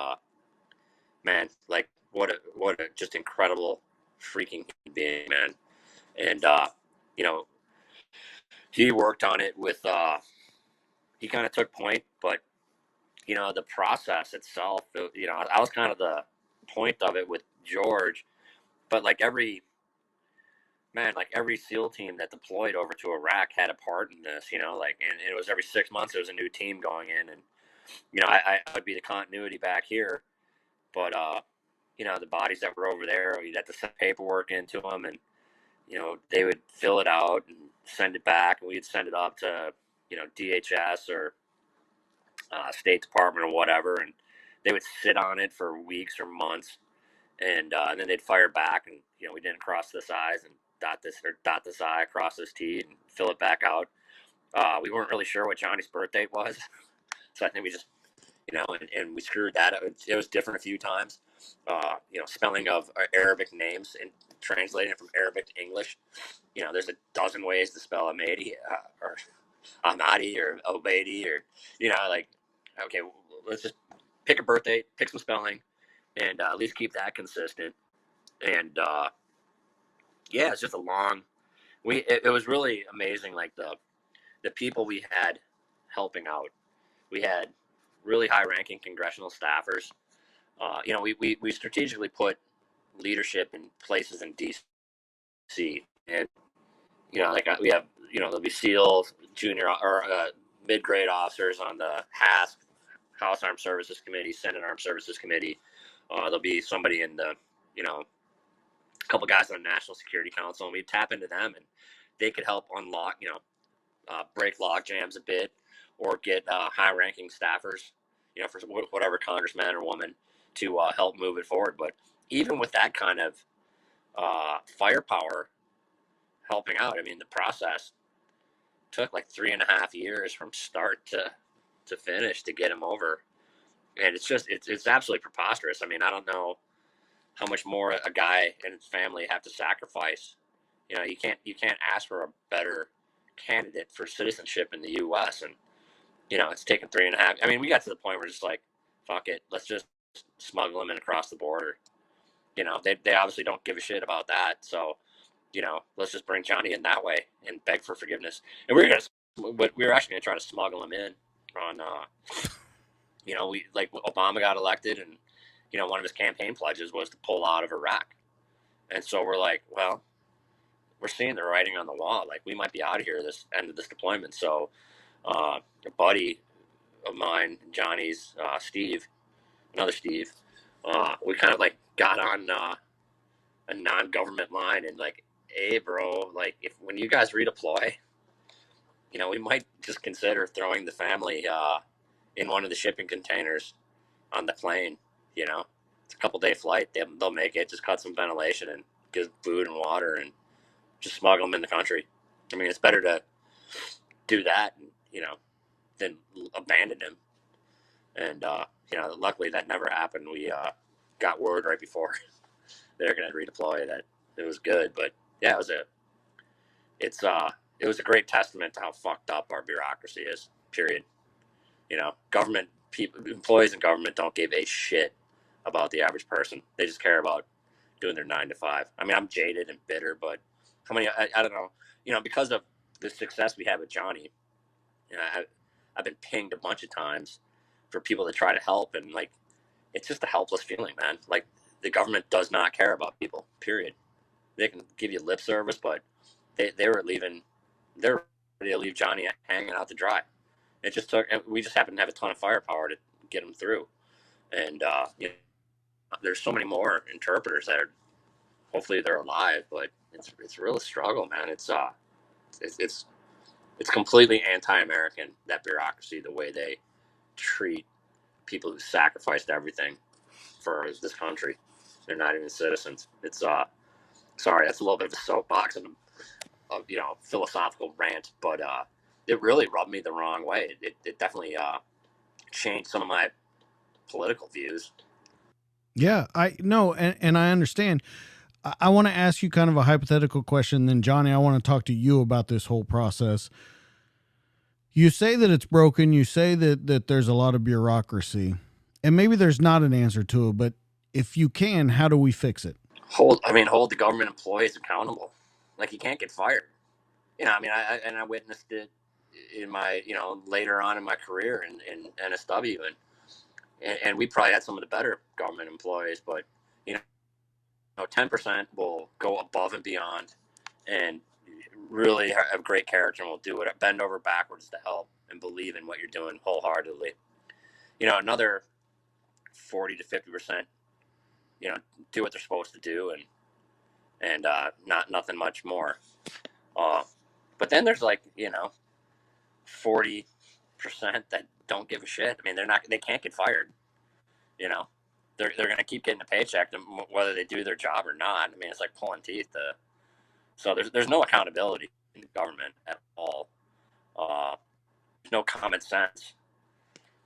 man, like what a just incredible freaking being, man. And he worked on it with he kind of took point, but the process itself, I was kind of the point of it with George, but like every SEAL team that deployed over to Iraq had a part in this, and it was every 6 months there was a new team going in, and I would be the continuity back here, but the bodies that were over there, you'd have to send paperwork into them, and they would fill it out and send it back, and we'd send it up to DHS or State Department or whatever, and they would sit on it for weeks or months, and then they'd fire back, and we didn't cross this I's and dot this I, cross this T, and fill it back out. We weren't really sure what Johnny's birth date was, so I think we just, and we screwed that up. It was different a few times. Spelling of Arabic names and translating it from Arabic to English. There's a dozen ways to spell Ahmadi or Ahmadi or Obedi or, okay, let's just pick a birth date, pick some spelling, and at least keep that consistent. And yeah, it's just a long. It was really amazing, like the people we had helping out. We had really high-ranking congressional staffers. We strategically put leadership in places in D.C. and we have there'll be SEAL junior or mid-grade officers on the House Armed Services Committee, Senate Armed Services Committee. There'll be somebody in the a couple guys on the National Security Council, and we tap into them, and they could help unlock break log jams a bit, or get high-ranking staffers, for whatever congressman or woman to help move it forward. But even with that kind of firepower helping out, I mean, the process took like 3.5 years from start to finish to get him over, and it's absolutely preposterous. I mean, I don't know how much more a guy and his family have to sacrifice. You can't ask for a better candidate for citizenship in the U.S. and it's taken 3.5. I mean, we got to the point where it's just like, fuck it, let's just smuggle them in across the border. They obviously don't give a shit about that, so let's just bring Johnny in that way and beg for forgiveness. And we were actually gonna try to smuggle him in on, we like Obama got elected, and one of his campaign pledges was to pull out of Iraq, and so we're like, well, we're seeing the writing on the wall. Like, we might be out of here this end of this deployment. So, a buddy of mine, Johnny's, Steve, another Steve, we kind of like got on a non-government line and like, hey, bro, like when you guys redeploy, we might just consider throwing the family in one of the shipping containers on the plane. It's a couple-day flight. They'll make it. Just cut some ventilation and give food and water and just smuggle them in the country. I mean, it's better to do that, than abandon him. And luckily that never happened. We got word right before they're going to redeploy that it was good. But yeah, it was a great testament to how fucked up our bureaucracy is. Period. Government people, employees in government don't give a shit about the average person. They just care about doing their 9 to 5. I mean, I'm jaded and bitter, but how many? I don't know. Because of the success we had with Johnny, I've been pinged a bunch of times for people to try to help, and like, it's just a helpless feeling, man. Like, the government does not care about people. Period. They can give you lip service, but they were leaving. They're ready to leave Johnny hanging out to dry. It just took. We just happened to have a ton of firepower to get him through, and there's so many more interpreters that are. Hopefully they're alive, but it's really a struggle, man. It's completely anti-American, that bureaucracy, the way they treat people who sacrificed everything for this country. They're not even citizens. It's sorry, that's a little bit of a soapbox and a philosophical rant, but it really rubbed me the wrong way. It definitely changed some of my political views. Yeah, I know, and I understand. I want to ask you kind of a hypothetical question. Then, Johnny, I want to talk to you about this whole process. You say that it's broken. You say that there's a lot of bureaucracy, and maybe there's not an answer to it. But if you can, how do we fix it? Hold the government employees accountable. Like, you can't get fired. I witnessed it in my, later on in my career in NSW, and we probably had some of the better government employees, but 10% will go above and beyond and really have great character and will do it, bend over backwards to help and believe in what you're doing wholeheartedly. Another 40 to 50%, do what they're supposed to do and not nothing much more. But then there's 40% that don't give a shit. I mean, they can't get fired. They're going to keep getting a paycheck whether they do their job or not. I mean, it's like pulling teeth. So there's no accountability in the government at all. There's no common sense,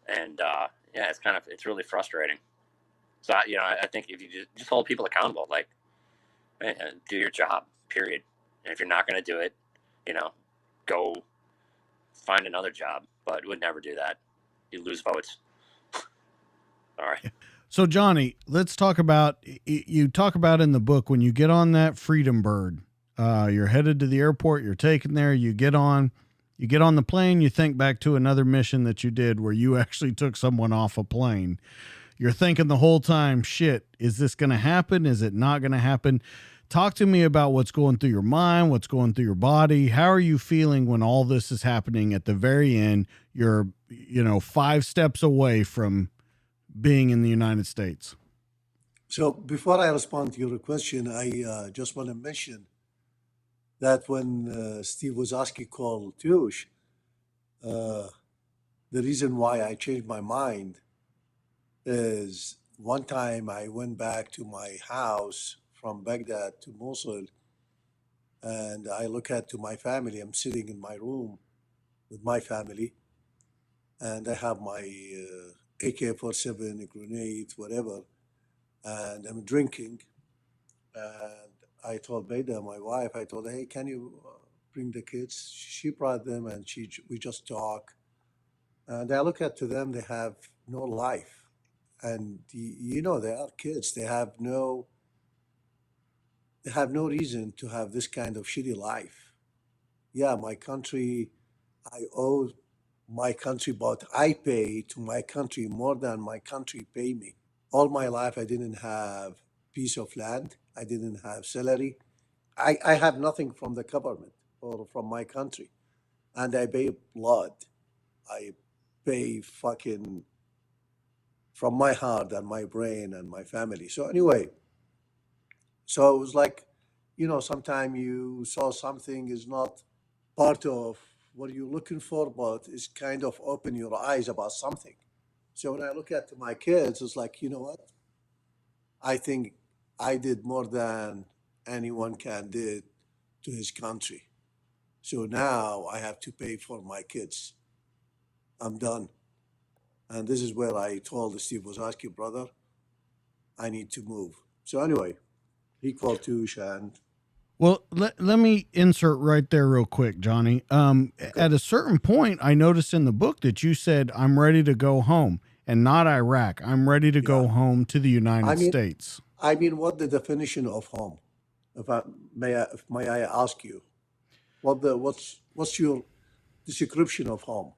and yeah, it's really frustrating. So I think if you just hold people accountable, like, hey, do your job, period. And if you're not going to do it, go find another job. But would never do that. You lose votes. All right. So Johnny, let's talk about, you talk about in the book, when you get on that Freedom Bird, you're headed to the airport, you're taken there, you get on the plane, you think back to another mission that you did where you actually took someone off a plane. You're thinking the whole time, shit, is this going to happen? Is it not going to happen? Talk to me about what's going through your mind, what's going through your body. How are you feeling when all this is happening at the very end? You're, 5 steps away from being in the United States. So before I respond to your question, I just want to mention that when Steve Wozowski called Tush, the reason why I changed my mind is one time I went back to my house from Baghdad to Mosul, and I look to my family. I'm sitting in my room with my family, and I have my AK-47, a grenade, whatever, and I'm drinking. And I told Beda, my wife, I told her, hey, can you bring the kids? She brought them, and we just talk. And I look to them, they have no life. And they are kids. They have no reason to have this kind of shitty life. Yeah, my country, I owe my country, but I pay to my country more than my country pay me. All my life, I didn't have piece of land. I didn't have salary. I have nothing from the government or from my country. And I pay blood. I pay fucking from my heart and my brain and my family. So anyway, so it was like, sometimes you saw something is not part of what you're looking for, but it's kind of open your eyes about something. So when I look at my kids, it's like, you know what? I think I did more than anyone can did to his country. So now I have to pay for my kids. I'm done. And this is where I told Steve Wozowski, brother, I need to move. So anyway, he called Tush and Well, let me insert right there real quick, Johnny. At a certain point, I noticed in the book that you said, I'm ready to go home, and not Iraq. I'm ready to go home to the United States. I mean, what the definition of home? May I ask you, what's your description of home?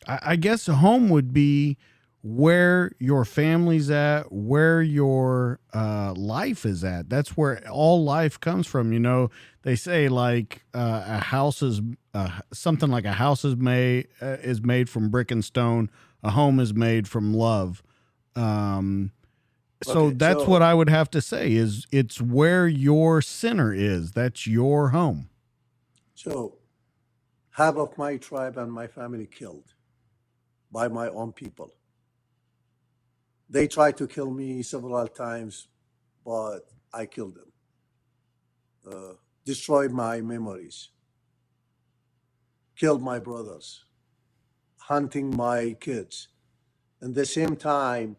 I guess home would be where your family's at, where your life is at. That's where all life comes from. They say like a house is something like a house is made from brick and stone. A home is made from love. So that's what I would have to say is it's where your center is. That's your home. So half of my tribe and my family killed by my own people. They tried to kill me several times, but I killed them. Destroyed my memories. Killed my brothers. Hunting my kids. And the same time,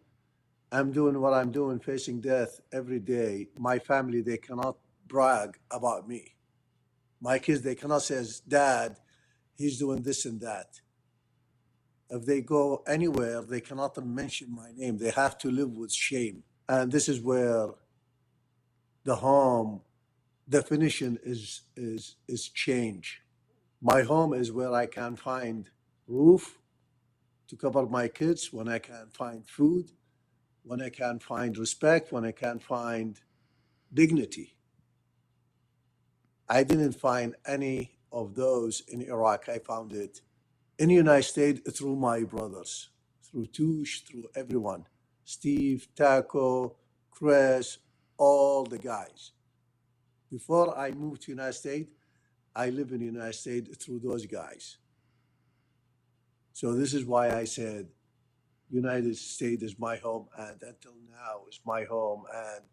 I'm doing what I'm doing, facing death every day. My family, they cannot brag about me. My kids, they cannot say, Dad, he's doing this and that. If they go anywhere, they cannot mention my name. They have to live with shame. And this is where the home definition is change. My home is where I can find roof to cover my kids, when I can find food, when I can find respect, when I can find dignity. I didn't find any of those in Iraq. I found it in the United States through my brothers, through Tush, through everyone. Steve, Taco, Chris, all the guys. Before I moved to the United States, I live in the United States through those guys. So this is why I said United States is my home, and until now is my home. And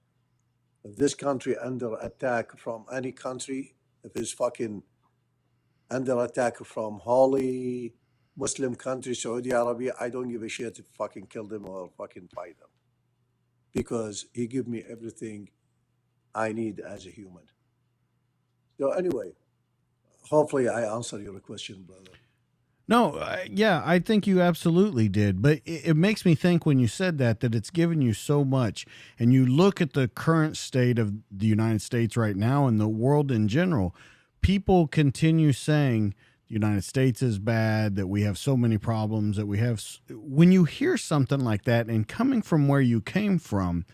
if this country under attack from any country, if it's fucking under attack from holy Muslim country, Saudi Arabia, I don't give a shit if fucking kill them or fucking fight them. Because he give me everything I need as a human. So anyway, hopefully I answer your question, brother. No, yeah, I think you absolutely did. But it makes me think when you said that it's given you so much. And you look at the current state of the United States right now and the world in general, people continue saying the United States is bad, that we have so many problems, that we have. When you hear something like that and coming from where you came from,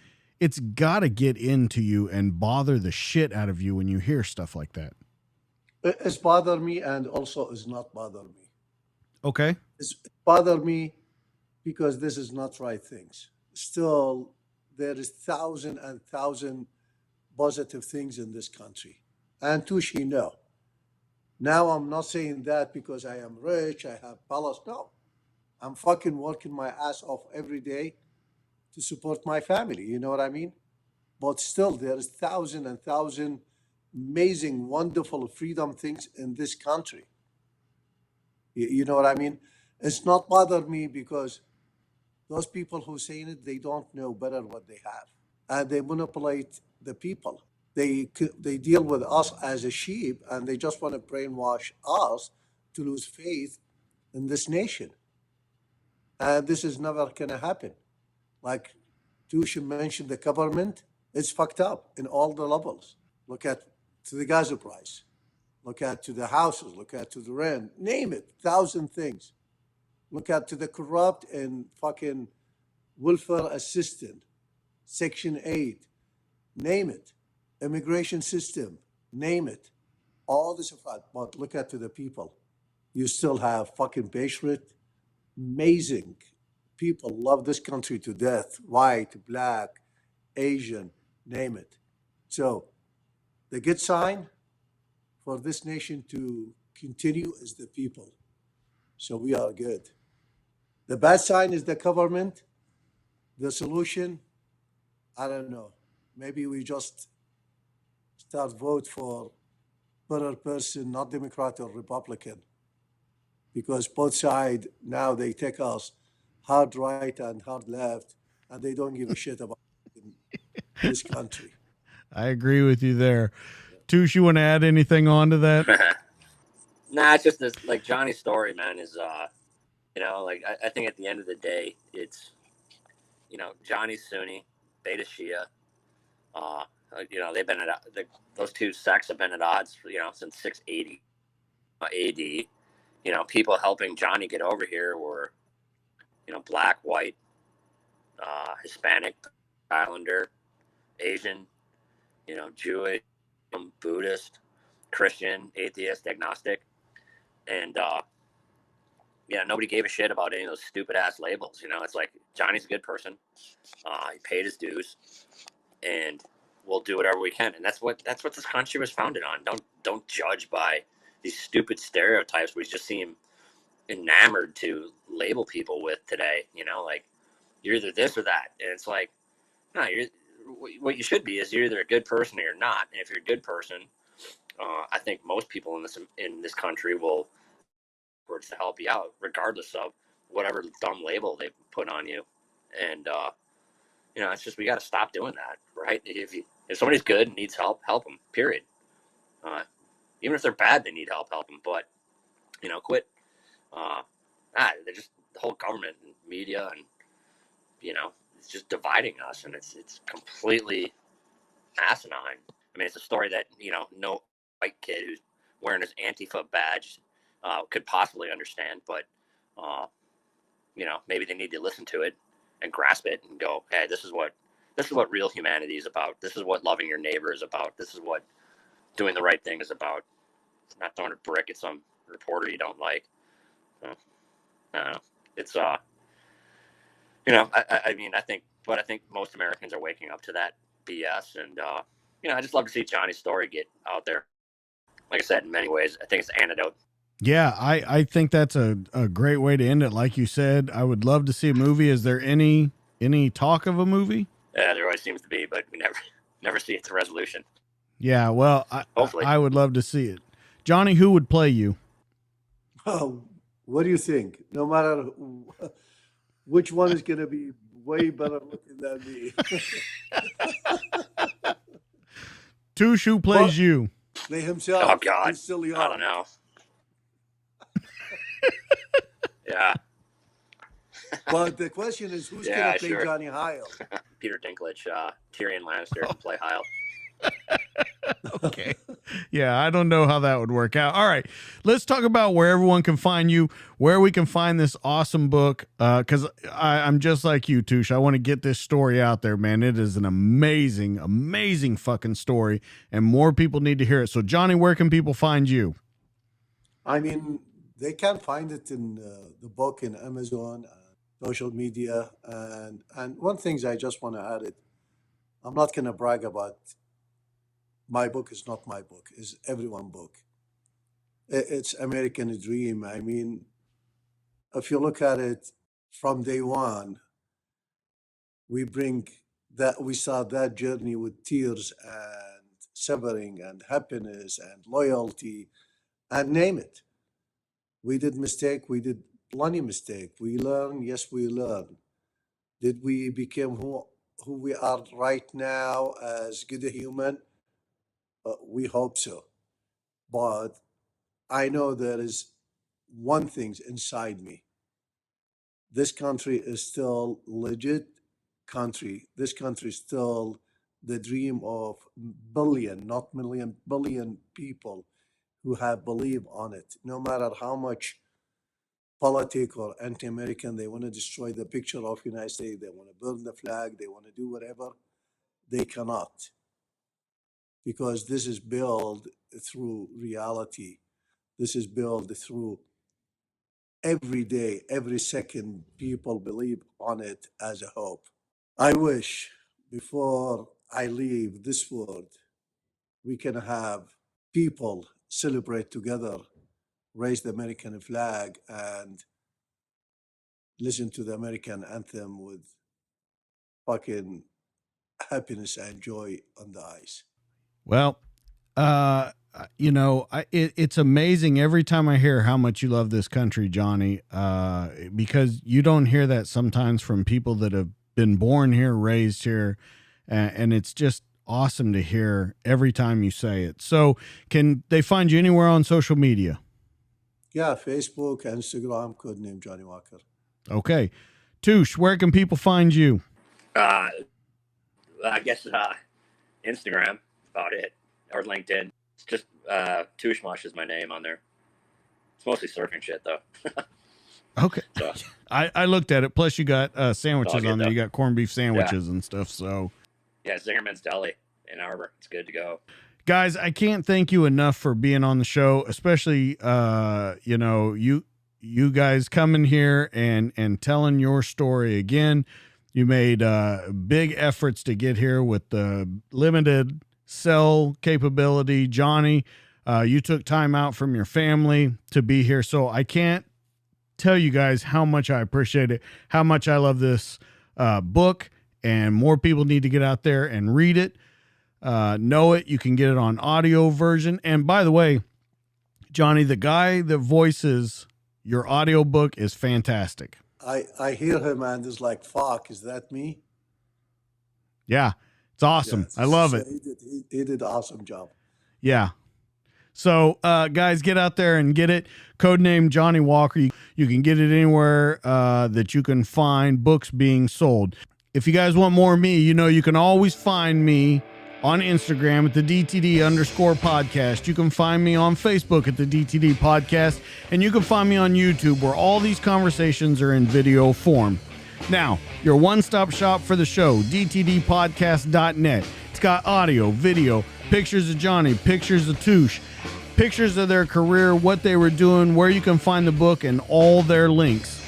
it's got to get into you and bother the shit out of you when you hear stuff like that. It's bother me and also is not bother me. Okay. It's bother me because this is not right things. Still, there is thousand and thousand positive things in this country. And Tushi, no. Now I'm not saying that because I am rich, I have palace. No. I'm fucking working my ass off every day to support my family. You know what I mean? But still, there is thousand and thousand amazing, wonderful freedom things in this country. You know what I mean? It's not bothered me because those people who saying it, they don't know better what they have, and they manipulate the people. They deal with us as a sheep, and they just want to brainwash us to lose faith in this nation. And this is never gonna happen. Like Tuschen mentioned, the government is fucked up in all the levels. Look at to the gas price. Look at to the houses, look at to the rent, name it, thousand things. Look at to the corrupt and fucking welfare assistant, Section 8, name it, immigration system, name it. All this effect, but look at to the people. You still have fucking patriot, amazing people love this country to death, white, black, Asian, name it. So the good sign for this nation to continue is the people. So we are good. The bad sign is the government. The solution, I don't know. Maybe we just start vote for better person, not Democrat or Republican. Because both sides now they take us hard right and hard left, and they don't give a shit about this country. I agree with you there. Touche, you want to add anything on to that? Nah, it's just this, like Johnny's story, man, is, like I think at the end of the day, it's, Johnny's Sunni, Beta Shia. They've been at those two sects have been at odds, since 680 AD. People helping Johnny get over here were, black, white, Hispanic, Islander, Asian, Jewish, Buddhist, Christian, atheist, agnostic. And, nobody gave a shit about any of those stupid ass labels. It's like Johnny's a good person. He paid his dues, and we'll do whatever we can. And that's what this country was founded on. Don't judge by these stupid stereotypes we just seem enamored to label people with today. Like you're either this or that, and it's like, no, what you should be is you're either a good person or you're not. And if you're a good person, I think most people in this country will work to help you out, regardless of whatever dumb label they put on you. And it's just we got to stop doing that, right? If somebody's good and needs help them. Period. Even if they're bad, they need help them. But quit. They're just the whole government and media, and it's just dividing us, and it's completely asinine. I mean, it's a story that no white kid who's wearing his Antifa badge could possibly understand, but maybe they need to listen to it and grasp it and go, hey, this is what real humanity is about. This is what loving your neighbor is about. This is what doing the right thing is about. It's not throwing a brick at some reporter you don't like. I don't know. It's I think most Americans are waking up to that BS, and I just love to see Johnny's story get out there. Like I said, in many ways, I think it's an antidote. Yeah, I think that's a great way to end it. Like you said, I would love to see a movie. Is there any talk of a movie? Yeah, there always seems to be, but we never see it to resolution. Yeah, well, Hopefully. I would love to see it. Johnny, who would play you? Oh, what do you think? No matter which one is going to be way better looking than me. Tush, who plays you? They himself. Oh God, He's still young. I don't know. Yeah. But the question is, who's going to play sure. Johnny Heil? Peter Dinklage, Tyrion Lannister can play Heil. Okay. Yeah, I don't know how that would work out. All right, let's talk about where everyone can find you, where we can find this awesome book, because I'm just like you, Tush. I want to get this story out there, man. It is an amazing, amazing fucking story, and more people need to hear it. So, Johnny, where can people find you? I mean, they can find it in the book in Amazon, social media, and one thing I just want to add it. I'm not going to brag about my book. Is not my book. Is everyone's book. It's American Dream. I mean, if you look at it from day one, we start that journey with tears and suffering and happiness and loyalty, and name it. We did mistake. We did plenty mistake. We learn. Yes, we learn. Did we become who we are right now as good a human? We hope so. But I know there is one thing inside me. This country is still legit country. This country is still the dream of billion, not million, billion people who have believed on it. No matter how much politic or anti-American, they want to destroy the picture of United States. They want to burn the flag. They want to do whatever. They cannot. Because this is built through reality. This is built through every day, every second, people believe on it as a hope. I wish before I leave this world, we can have people celebrate together, raise the American flag, and listen to the American anthem with fucking happiness and joy on the eyes. Well, it's amazing every time I hear how much you love this country, Johnny, because you don't hear that sometimes from people that have been born here, raised here, and it's just awesome to hear every time you say it. So can they find you anywhere on social media? Yeah, Facebook, Instagram, Codename Johnny Walker. Okay. Tush, where can people find you? I guess Instagram, about it, or LinkedIn. It's just Tushmosh is my name on there. It's mostly surfing shit, though. Okay. So, I looked at it. Plus, you got sandwiches on there. Though. You got corned beef sandwiches and stuff. So, yeah, Zingerman's Deli in Arbor. It's good to go. Guys, I can't thank you enough for being on the show, especially you guys coming here and telling your story again. You made big efforts to get here with the limited cell capability. Johnny, you took time out from your family to be here. So I can't tell you guys how much I appreciate it, how much I love this book, and more people need to get out there and read it. Know it. You can get it on audio version. And by the way, Johnny, the guy that voices your audio book is fantastic. I hear him and it's like, fuck, is that me? Yeah, it's awesome. Yeah, I love it. He did an awesome job. Yeah. So, guys, get out there and get it. Codename Johnny Walker. You can get it anywhere that you can find books being sold. If you guys want more of me, you can always find me on Instagram at the DTD_podcast. You can find me on Facebook at the DTD podcast, and you can find me on YouTube where all these conversations are in video form. Now, your one-stop shop for the show, dtdpodcast.net. It's got audio, video, pictures of Johnny, pictures of Tush, pictures of their career, what they were doing, where you can find the book, and all their links.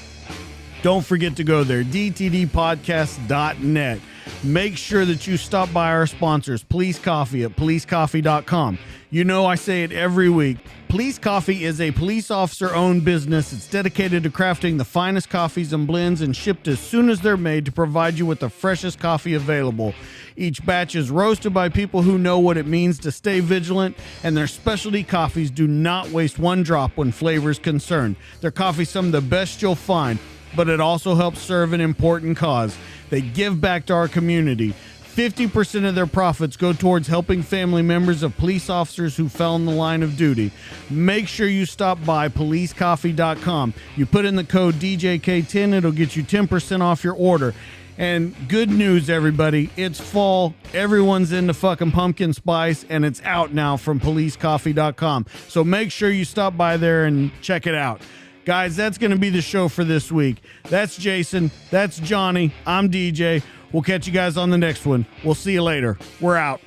Don't forget to go there, dtdpodcast.net. Make sure that you stop by our sponsors, Police Coffee at policecoffee.com. I say it every week. Police Coffee is a police officer-owned business. It's dedicated to crafting the finest coffees and blends and shipped as soon as they're made to provide you with the freshest coffee available. Each batch is roasted by people who know what it means to stay vigilant, and their specialty coffees do not waste one drop when flavor is concerned. Their coffee's some of the best you'll find, but it also helps serve an important cause. They give back to our community. 50% of their profits go towards helping family members of police officers who fell in the line of duty. Make sure you stop by policecoffee.com. You put in the code DJK10, it'll get you 10% off your order. And good news, everybody, it's fall. Everyone's into fucking pumpkin spice, and it's out now from policecoffee.com. So make sure you stop by there and check it out. Guys, that's going to be the show for this week. That's Jason. That's Johnny. I'm DJ. We'll catch you guys on the next one. We'll see you later. We're out.